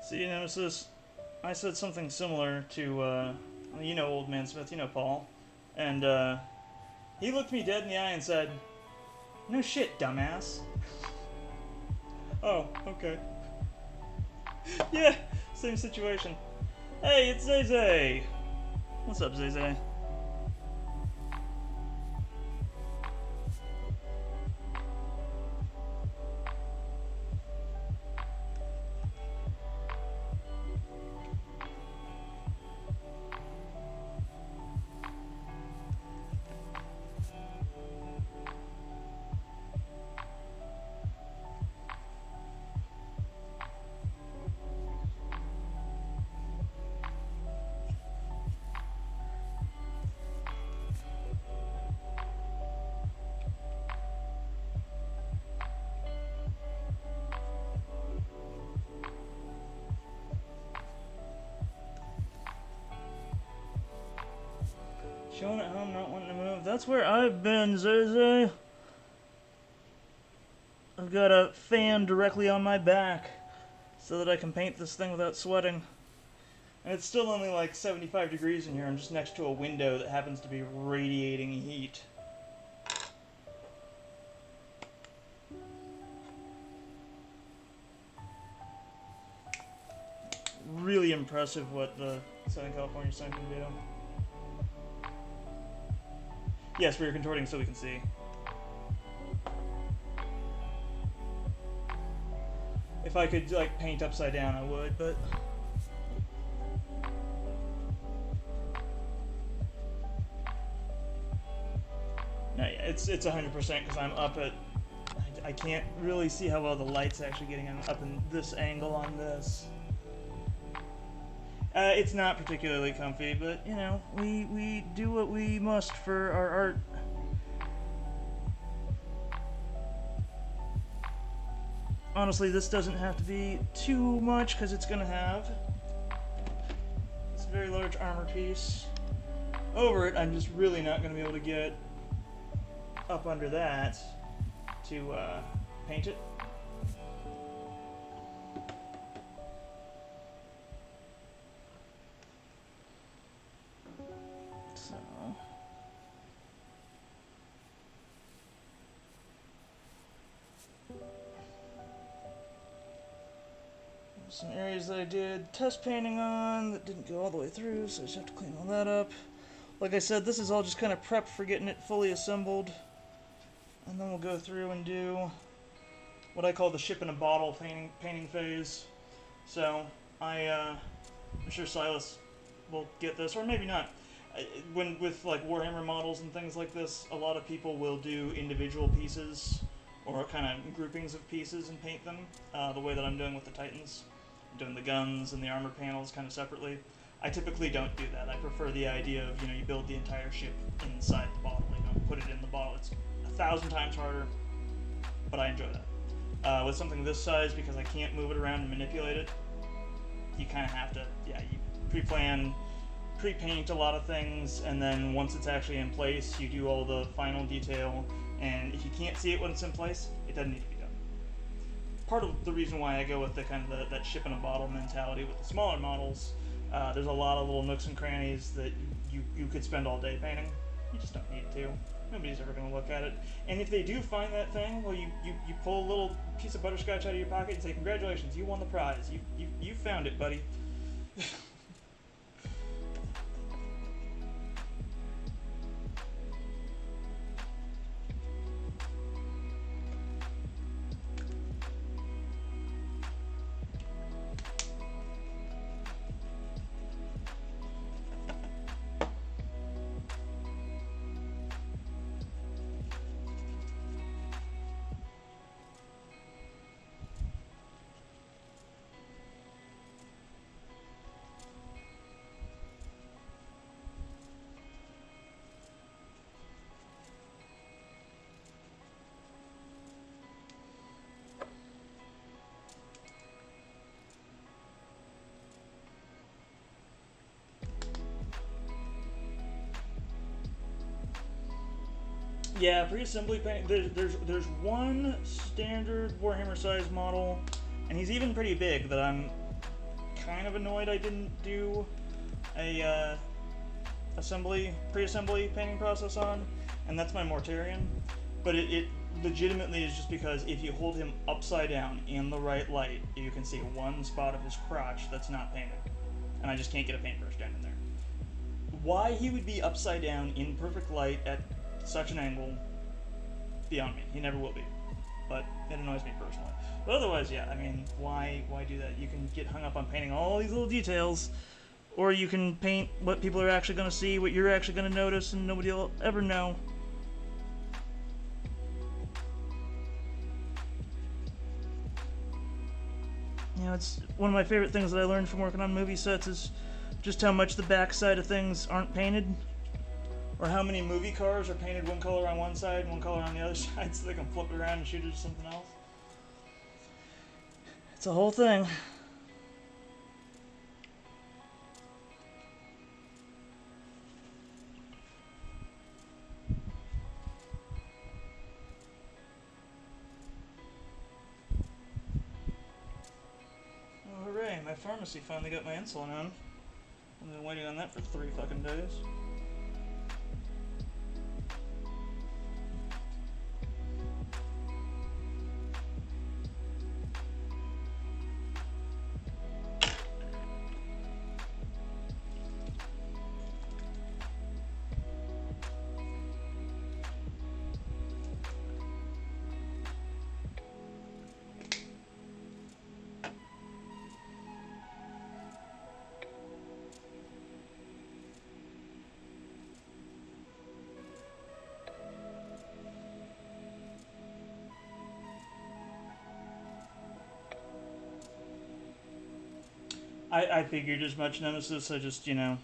See, Nemesis, I said something similar to, you know Old Man Smith, you know Paul, and he looked me dead in the eye and said, "No shit, dumbass." Oh, okay. Yeah, same situation. Hey, it's Zay. What's up, Zay? Chilling at home, not wanting to move. That's where I've been, Zay. I've got a fan directly on my back so that I can paint this thing without sweating. And it's still only like 75 degrees in here. I'm just next to a window that happens to be radiating heat. Really impressive what the Southern California sun can do. Yes, we are contorting so we can see. If I could, like, paint upside down, I would, but... No, yeah, it's 100% because I'm up at... I can't really see how well the light's actually getting up in this angle on this. It's not particularly comfy, but, you know, we do what we must for our art. Honestly, this doesn't have to be too much, because it's going to have this very large armor piece. Over it, I'm just really not going to be able to get up under that to paint it. So some areas that I did test painting on that didn't go all the way through, so I just have to clean all that up. Like I said, this is all just kind of prep for getting it fully assembled. And then we'll go through and do what I call the ship in a bottle painting phase. So I'm sure Silas will get this, or maybe not. When with like Warhammer models and things like this, a lot of people will do individual pieces or kind of groupings of pieces and paint them the way that I'm doing with the Titans. I'm doing the guns and the armor panels kind of separately. I typically don't do that. I prefer the idea of, you know, you build the entire ship inside the bottle, you know, put it in the bottle. It's 1,000 times harder, but I enjoy that. With something this size, because I can't move it around and manipulate it, you kind of have to, yeah, you pre-plan, pre-paint a lot of things, and then once it's actually in place, you do all the final detail, and if you can't see it when it's in place, it doesn't need to be done. Part of the reason why I go with the kind of that ship in a bottle mentality with the smaller models, there's a lot of little nooks and crannies that you could spend all day painting. You just don't need to. Nobody's ever going to look at it. And if they do find that thing, well, you pull a little piece of butterscotch out of your pocket and say, congratulations, you won the prize. You found it, buddy. Yeah, pre-assembly paint. There's one standard Warhammer size model, and he's even pretty big, that I'm kind of annoyed I didn't do a pre-assembly painting process on, and that's my Mortarion. But it legitimately is just because if you hold him upside down in the right light, you can see one spot of his crotch that's not painted, and I just can't get a paintbrush down in there. Why he would be upside down in perfect light at such an angle, beyond me. He never will be. But it annoys me personally. But otherwise, yeah, I mean, why do that? You can get hung up on painting all these little details, or you can paint what people are actually going to see, what you're actually going to notice, and nobody will ever know. You know, it's one of my favorite things that I learned from working on movie sets is just how much the backside of things aren't painted. Or how many movie cars are painted one color on one side and one color on the other side so they can flip it around and shoot it to something else. It's a whole thing. Oh, hooray, my pharmacy finally got my insulin on. I've been waiting on that for 3 fucking days. I figured as much, Nemesis. I just, you know,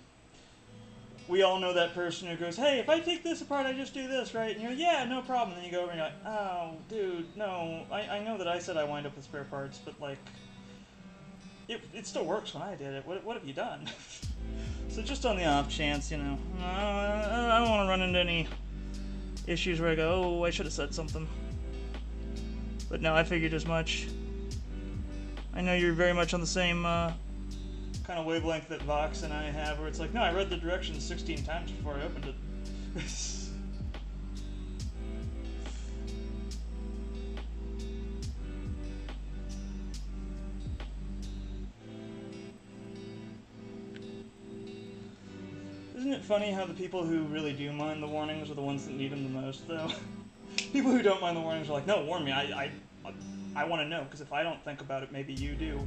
we all know that person who goes, hey, if I take this apart, I just do this, right? And you're like, yeah, no problem. And then you go over and you're like, oh, dude, no. I know that I said I wind up with spare parts, but, like, it still works when I did it. What have you done? So just on the off chance, you know, I don't want to run into any issues where I go, oh, I should have said something. But no, I figured as much. I know you're very much on the same kind of wavelength that Vox and I have, where it's like, no, I read the directions 16 times before I opened it. Isn't it funny how the people who really do mind the warnings are the ones that need them the most, though? People who don't mind the warnings are like, no, warn me, I want to know, because if I don't think about it, maybe you do.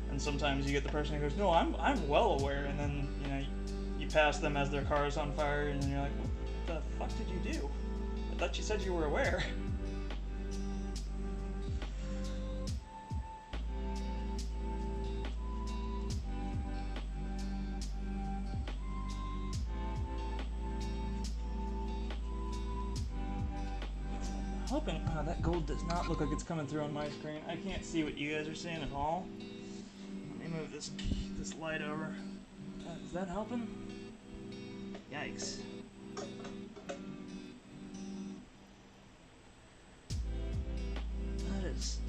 And sometimes you get the person who goes, no, I'm well aware, and then, you know, you pass them as their car is on fire, and then you're like, what the fuck did you do? I thought you said you were aware. Hoping, oh, that gold does not look like it's coming through on my screen. I can't see what you guys are seeing at all. Let me move this light over. Is that helping? Yikes. That is...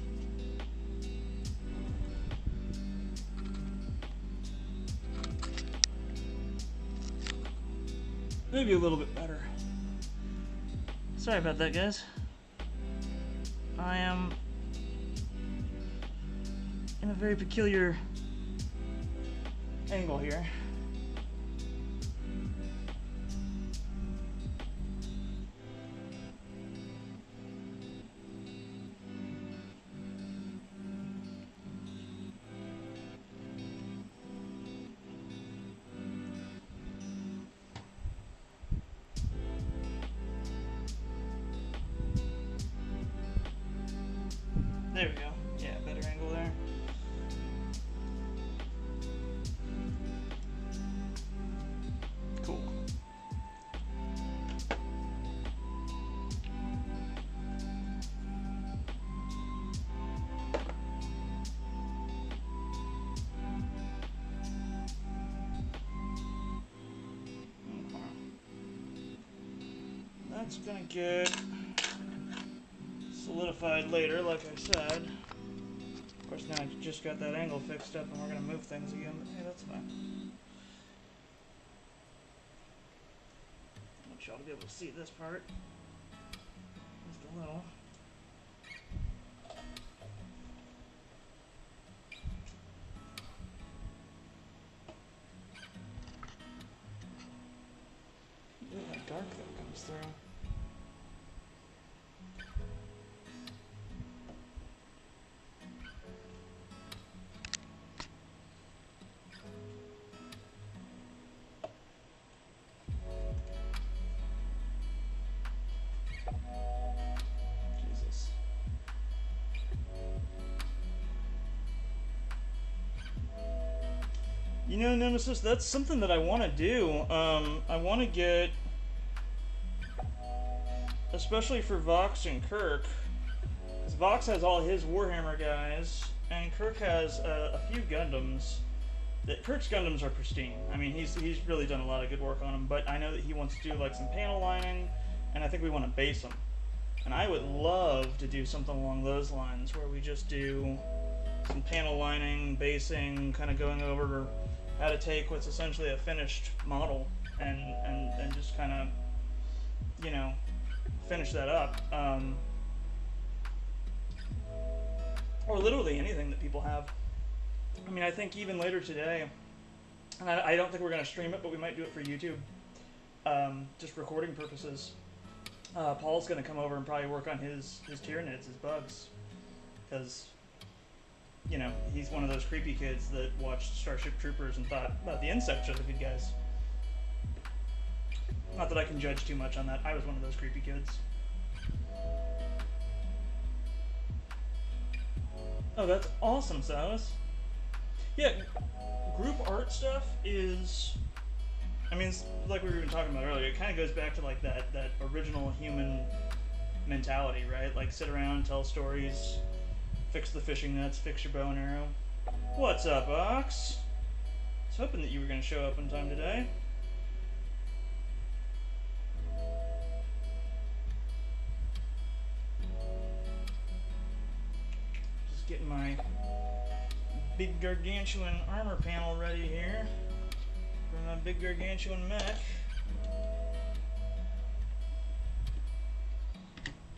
maybe a little bit better. Sorry about that, guys. I am in a very peculiar angle here. There we go. Yeah, better angle there. Cool. That's gonna get solidified later, like I said. Of course, now I just got that angle fixed up and we're going to move things again, but hey, that's fine. I want y'all to be able to see this part. Just a little. Look at how dark that comes through. You know, Nemesis, that's something that I want to do. I want to get, especially for Vox and Kirk, because Vox has all his Warhammer guys, and Kirk has a few Gundams. Kirk's Gundams are pristine. I mean, he's really done a lot of good work on them, but I know that he wants to do like some panel lining, and I think we want to base them. And I would love to do something along those lines, where we just do some panel lining, basing, kind of going over how to take what's essentially a finished model and just kind of, you know, finish that up. Or literally anything that people have. I mean, I think even later today, and I don't think we're going to stream it, but we might do it for YouTube, just recording purposes. Paul's going to come over and probably work on his Tyranids, his bugs, because, you know, he's one of those creepy kids that watched Starship Troopers and thought, well, the insects are the good guys. Not that I can judge too much on that. I was one of those creepy kids. Oh, that's awesome, Silas. Yeah, group art stuff is, I mean, it's like we were even talking about earlier, it kind of goes back to like that original human mentality, right? Like sit around, tell stories, fix the fishing nets, fix your bow and arrow. What's up, Ox? I was hoping that you were going to show up in time today. Just getting my big gargantuan armor panel ready here for my big gargantuan mech.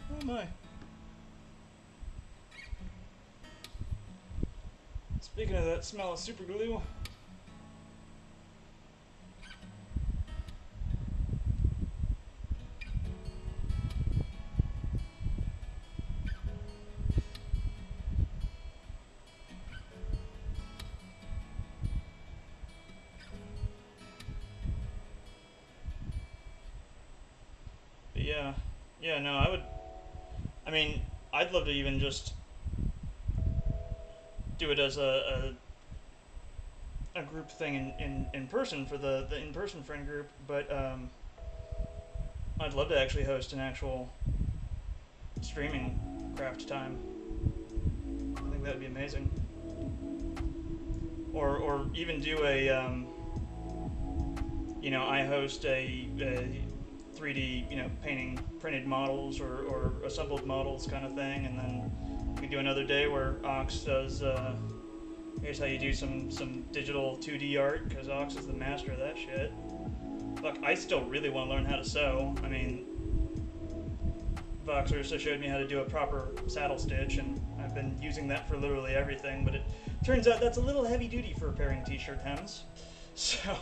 Oh my. Speaking of that smell of super glue, but yeah, no, I mean, I'd love to even just do it as a group thing in person for the in-person friend group, but I'd love to actually host an actual streaming craft time. I think that would be amazing. Or even do a, you know, I host a 3D, you know, painting printed models or assembled models kind of thing, and then we do another day where Ox does, here's how you do some digital 2D art, because Ox is the master of that shit. Look, I still really want to learn how to sew. I mean, Voxer also showed me how to do a proper saddle stitch, and I've been using that for literally everything, but it turns out that's a little heavy duty for repairing t-shirt hems. So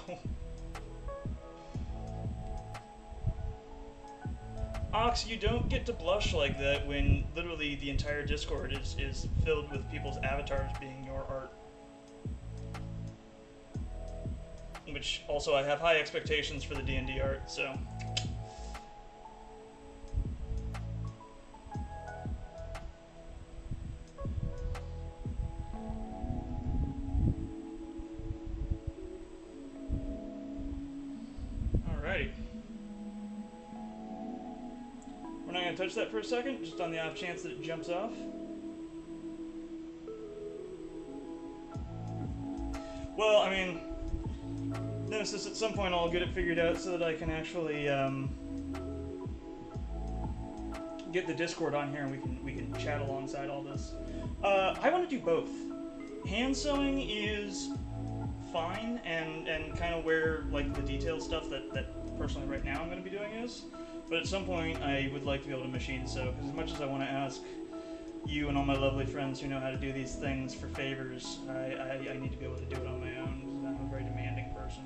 Ox, you don't get to blush like that when literally the entire Discord is filled with people's avatars being your art. Which also I have high expectations for the D&D art, so. Alrighty. We're not going to touch that for a second, just on the off chance that it jumps off. Well, I mean, Nemesis, at some point I'll get it figured out so that I can actually get the Discord on here and we can chat alongside all this. I want to do both. Hand sewing is fine and kind of where like the detailed stuff that personally right now I'm going to be doing is. But at some point I would like to be able to machine sew, because as much as I want to ask you and all my lovely friends who know how to do these things for favors, I need to be able to do it on my own, because I'm a very demanding person.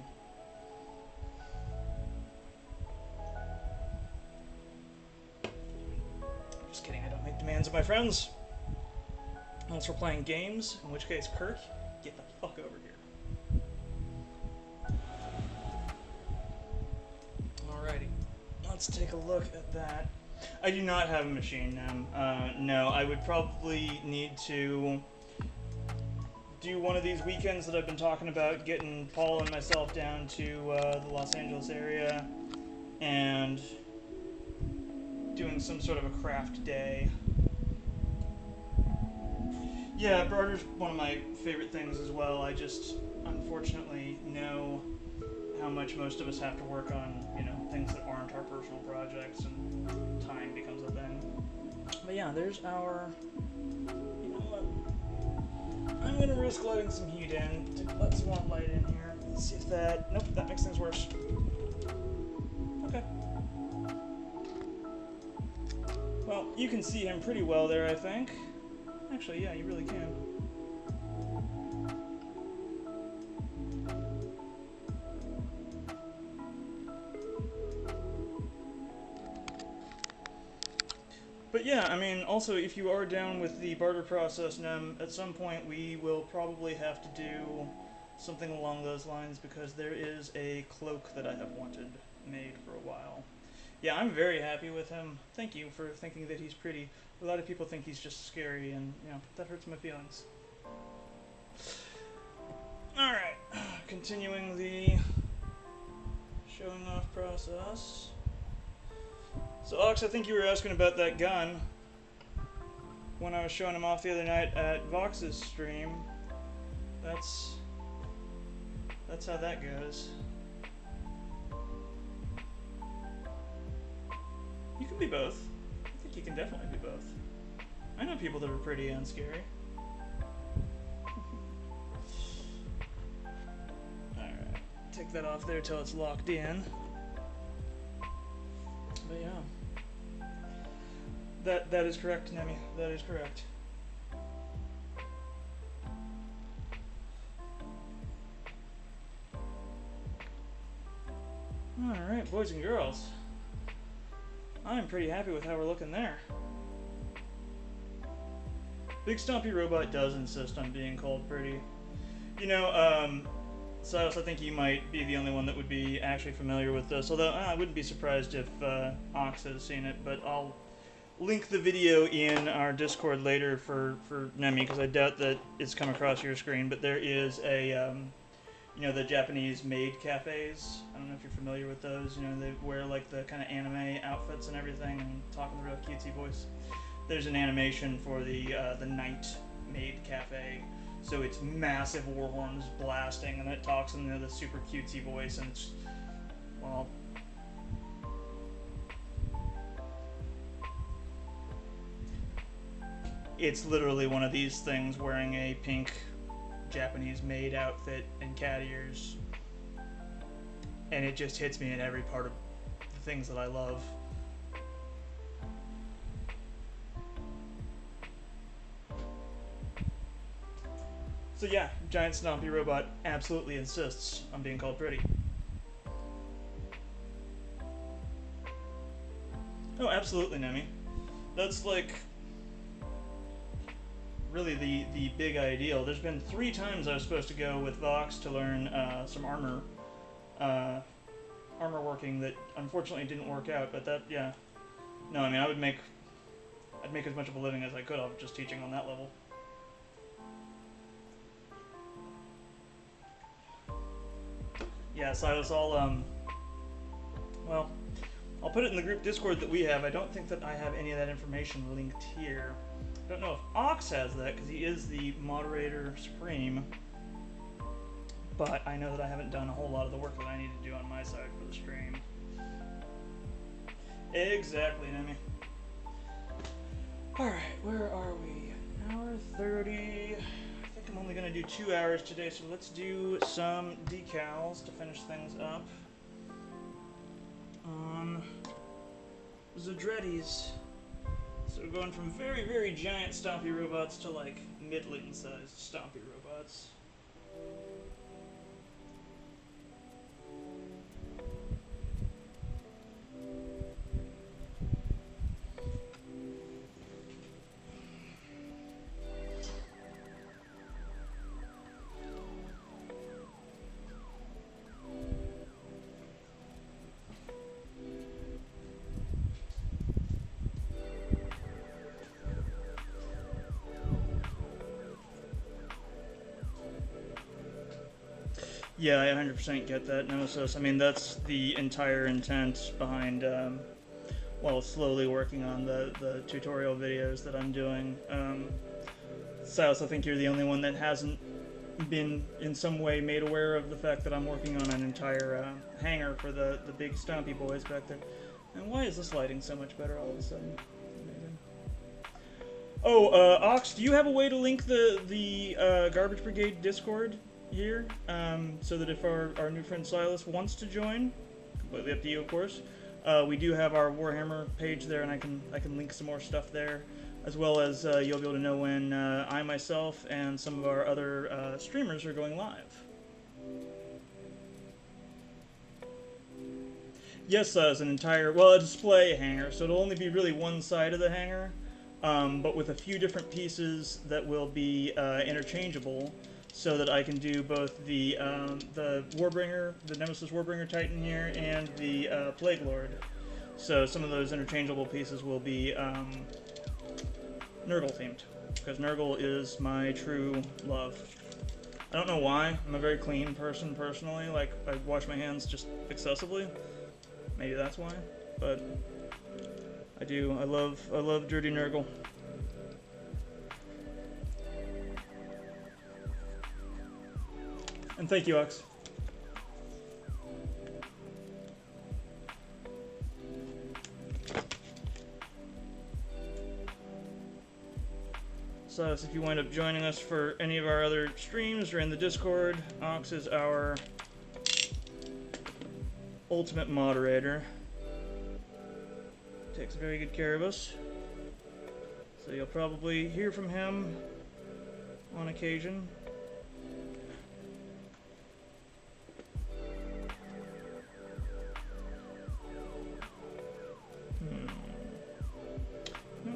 Just kidding, I don't make demands of my friends. Unless we're playing games, in which case, Kirk, get the fuck over here. Alrighty, let's take a look at that. I do not have a machine now. No, I would probably need to do one of these weekends that I've been talking about, getting Paul and myself down to the Los Angeles area and doing some sort of a craft day. Yeah, barter's one of my favorite things as well. I just, unfortunately, know how much most of us have to work on, you know, things that aren't our personal projects, and time becomes a thing. But yeah, there's our, you know what, I'm gonna risk letting some heat in to let some more light in here. Let's see if that, nope, that makes things worse. Okay. Well, you can see him pretty well there, I think. Actually, yeah, you really can. But yeah, I mean, also, if you are down with the barter process, Nem, at some point we will probably have to do something along those lines, because there is a cloak that I have wanted made for a while. Yeah, I'm very happy with him. Thank you for thinking that he's pretty. A lot of people think he's just scary, and, you know, that hurts my feelings. continuing the showing off process. So Ox, I think you were asking about that gun when I was showing him off the other night at Vox's stream. That's how that goes. You can be both. I think you can definitely be both. I know people that are pretty and scary. Alright, take that off there till it's locked in. But yeah. That is correct, Nemi. That is correct. Alright, boys and girls. I'm pretty happy with how we're looking there. Big Stompy Robot does insist on being called pretty. You know, Silas, I think you might be the only one that would be actually familiar with this, although I wouldn't be surprised if Ox has seen it, but I'll link the video in our Discord later for Nemi, because I doubt that it's come across your screen, but there is a, you know, the Japanese maid cafes. I don't know if you're familiar with those. You know, they wear like the kind of anime outfits and everything and talk in the real cutesy voice. There's an animation for the night maid cafe. So it's massive war horns blasting, and it talks in the super cutesy voice, and it's, well, it's literally one of these things wearing a pink Japanese maid outfit and cat ears, and it just hits me in every part of the things that I love. So yeah, Giant Stompy Robot absolutely insists on being called pretty. Oh, absolutely, Nemi. That's like really the big ideal. There's been 3 times I was supposed to go with Vox to learn some armor working that unfortunately didn't work out, but that, yeah. No, I mean, I'd make as much of a living as I could of just teaching on that level. Yeah, Silas, I'll put it in the group Discord that we have. I don't think that I have any of that information linked here. I don't know if Ox has that, because he is the moderator supreme, but I know that I haven't done a whole lot of the work that I need to do on my side for the stream. Exactly, Nemi. Alright, where are we? Hour 30. I think I'm only going to do 2 hours today, so let's do some decals to finish things up on the Dreadies. So we're going from very, very giant Stompy Robots to like middling-sized Stompy Robots. Yeah, I 100% get that, Nemesis. I mean, that's the entire intent behind, well, slowly working on the tutorial videos that I'm doing. Silas, I think you're the only one that hasn't been in some way made aware of the fact that I'm working on an entire hangar for the big Stompy boys back there. And why is this lighting so much better all of a sudden? Amazing. Oh, Ox, do you have a way to link the Garbage Brigade Discord here, so that if our new friend Silas wants to join, completely up to you, of course. We do have our Warhammer page there, and I can link some more stuff there, as well as you'll be able to know when I myself and some of our other streamers are going live. Yes, as an entire, well, a display hangar, so it'll only be really one side of the hangar, but with a few different pieces that will be interchangeable, so that I can do both the Warbringer, the Nemesis Warbringer Titan here, and the Plague Lord. So some of those interchangeable pieces will be Nurgle themed, because Nurgle is my true love. I don't know why. I'm a very clean person personally. Like, I wash my hands just excessively. Maybe that's why. But I do. I love dirty Nurgle. And thank you, Ox. So if you wind up joining us for any of our other streams or in the Discord, Ox is our ultimate moderator. Takes very good care of us. So you'll probably hear from him on occasion.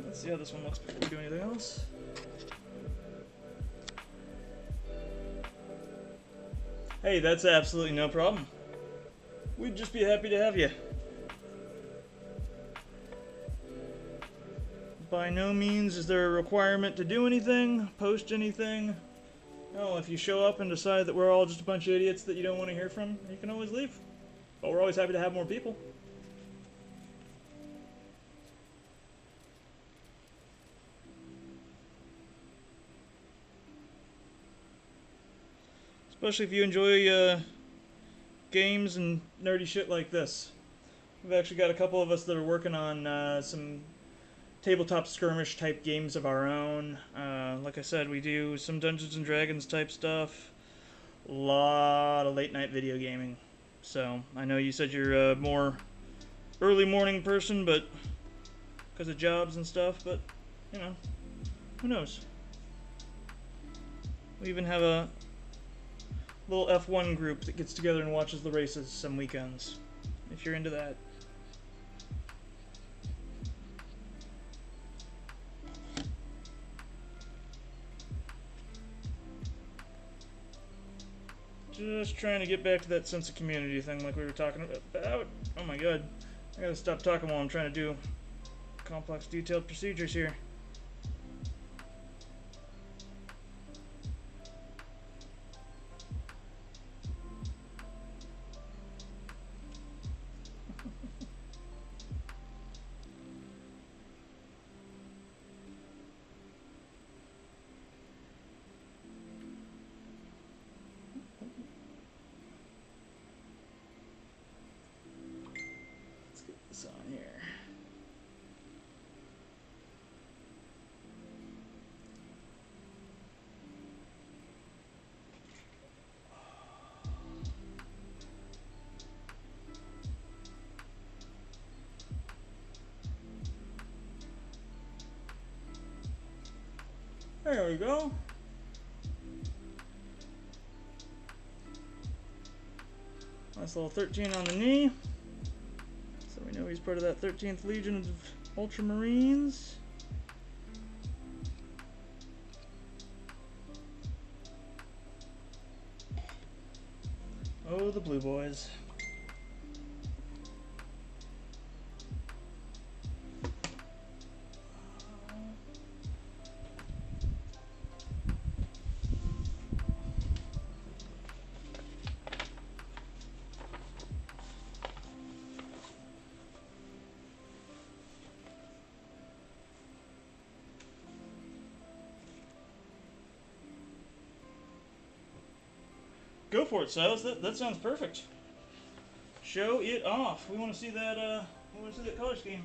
Let's see how this one looks before we do anything else. Hey, that's absolutely no problem. We'd just be happy to have you. By no means is there a requirement to do anything, post anything. No, if you show up and decide that we're all just a bunch of idiots that you don't want to hear from, you can always leave. But we're always happy to have more people. Especially if you enjoy games and nerdy shit like this. We've actually got a couple of us that are working on some tabletop skirmish type games of our own. Like I said, we do some Dungeons and Dragons type stuff. A lot of late night video gaming. So I know you said you're a more early morning person, but because of jobs and stuff. But you know, who knows? We even have a little F1 group that gets together and watches the races some weekends, if you're into that. Just trying to get back to that sense of community thing like we were talking about. Oh my god. I gotta stop talking while I'm trying to do complex detailed procedures here. On here. There we go. Nice little 13 on the knee. So we know he's part of that 13th Legion of Ultramarines. Oh, the Blue Boys. Go for it, Silas. That sounds perfect. Show it off. We want to see that. We want to see that color scheme.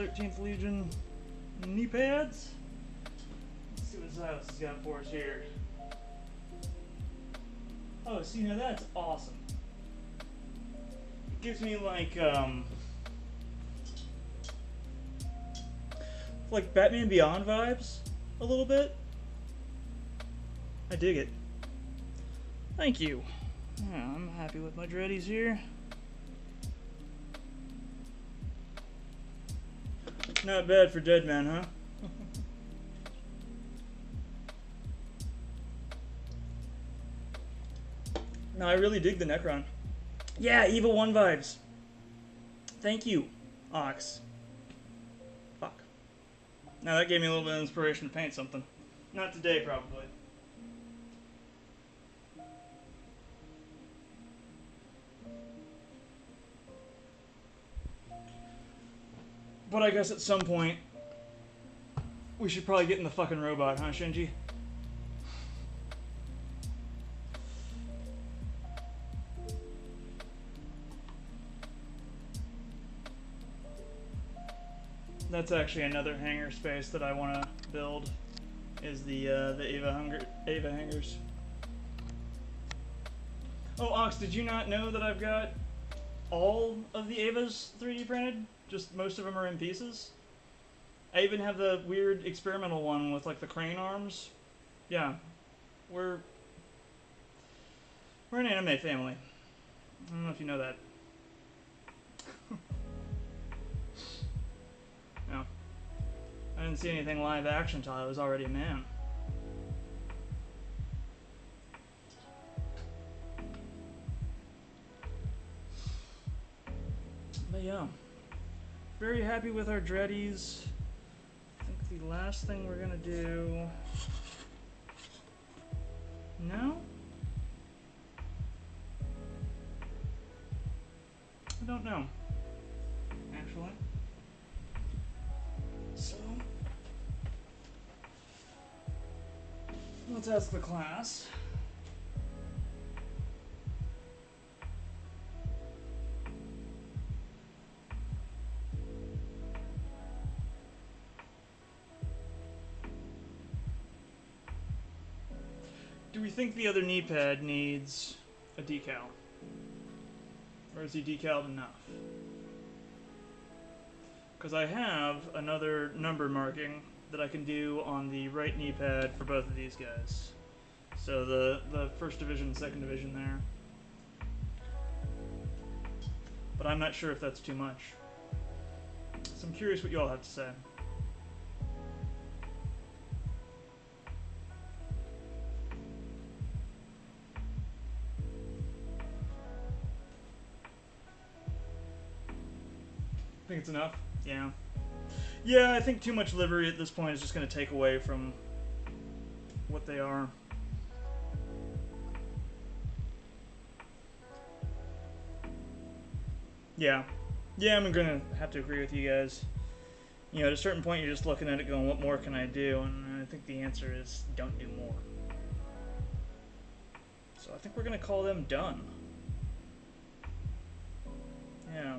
13th Legion knee pads. Let's see what Xylos has got for us here. Oh, see, now that's awesome. It gives me like Batman Beyond vibes a little bit. I dig it. Thank you. Yeah, I'm happy with my dreadies here. Not bad for dead man, huh? No, I really dig the Necron. Yeah, Eva 1 vibes. Thank you, Ox. Fuck. Now that gave me a little bit of inspiration to paint something. Not today, probably. But I guess at some point, we should probably get in the fucking robot, huh, Shinji? That's actually another hangar space that I want to build, is the Eva hangars. Oh, Ox, did you not know that I've got all of the Evas 3D printed? Just most of them are in pieces. I even have the weird experimental one with like the crane arms. Yeah, we're an anime family. I don't know if you know that. No, I didn't see anything live action until I was already a man. But yeah. Very happy with our dreadies. I think the last thing we're gonna do... No? I don't know, actually. So... let's ask the class. Do we think the other knee pad needs a decal? Or is he decaled enough? Because I have another number marking that I can do on the right knee pad for both of these guys. So the first division, second division there. But I'm not sure if that's too much. So I'm curious what you all have to say. Think it's enough? Yeah. Yeah, I think too much livery at this point is just going to take away from what they are. Yeah. Yeah, I'm going to have to agree with you guys. You know, at a certain point you're just looking at it going, what more can I do? And I think the answer is, don't do more. So I think we're going to call them done. Yeah.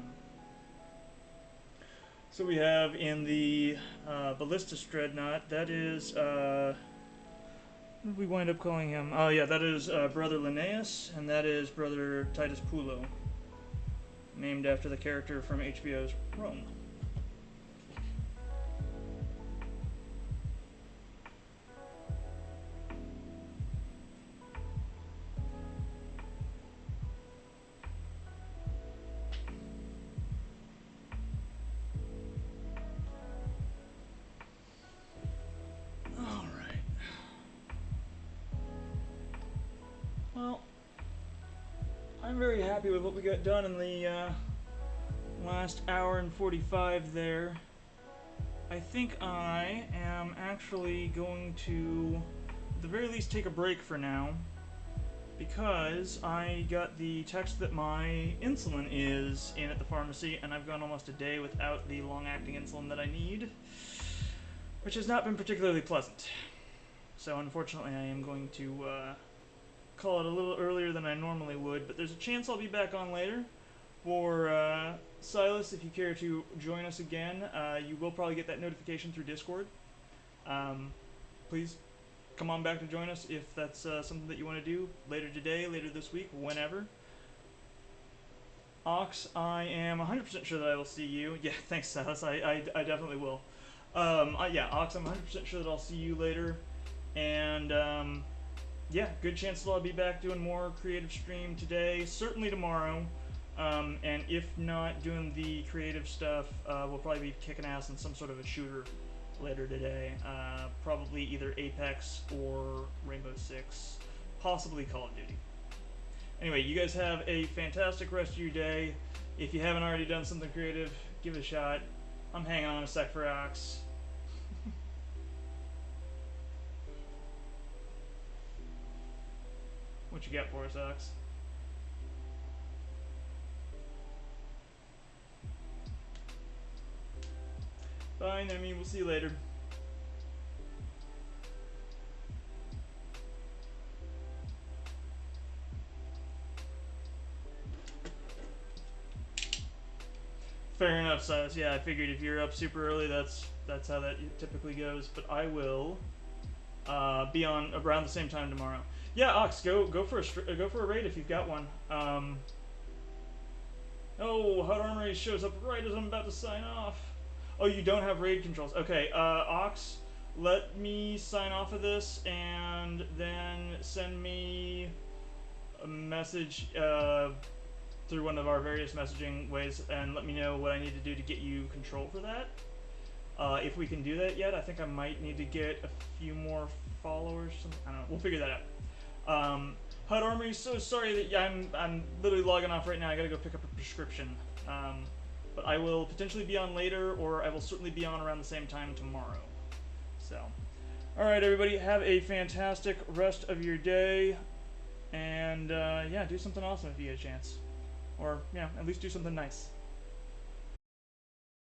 So we have in the Ballistus Dreadnought, that is, what did we wind up calling him? Oh yeah, that is Brother Linnaeus, and that is Brother Titus Pulo, named after the character from HBO's Rome. I'm very happy with what we got done in the last hour and 45 there. I think I am actually going to, at the very least, take a break for now, because I got the text that my insulin is in at the pharmacy, and I've gone almost a day without the long-acting insulin that I need, which has not been particularly pleasant. So unfortunately I am going to call it a little earlier than I normally would, but there's a chance I'll be back on later for Silas, if you care to join us again, you will probably get that notification through Discord. Please come on back to join us if that's something that you want to do later today, later this week, whenever. Ox, I am 100% sure that I will see you. Yeah, thanks, Silas. I definitely will. Yeah, Ox, I'm 100% sure that I'll see you later. And, yeah, good chance that I'll be back doing more creative stream today, certainly tomorrow. And if not doing the creative stuff, we'll probably be kicking ass in some sort of a shooter later today. Probably either Apex or Rainbow Six, possibly Call of Duty. Anyway, you guys have a fantastic rest of your day. If you haven't already done something creative, give it a shot. I'm hanging on a sec for Ox. What you got for us, Ox? Bye, Nemi. We'll see you later. Fair enough, Silas. Yeah, I figured if you're up super early, that's how that typically goes. But I will be on around the same time tomorrow. Yeah, Ox, go for a raid if you've got one. Oh, HUD Armory shows up right as I'm about to sign off. Oh, you don't have raid controls. Okay, Ox, let me sign off of this and then send me a message through one of our various messaging ways and let me know what I need to do to get you control for that. If we can do that yet, I think I might need to get a few more followers. I don't know. We'll figure that out. HUD Armory, so sorry that I'm literally logging off right now. I gotta go pick up a prescription. But I will potentially be on later, or I will certainly be on around the same time tomorrow. So, alright everybody, have a fantastic rest of your day. And yeah, do something awesome if you get a chance. Or, yeah, at least do something nice.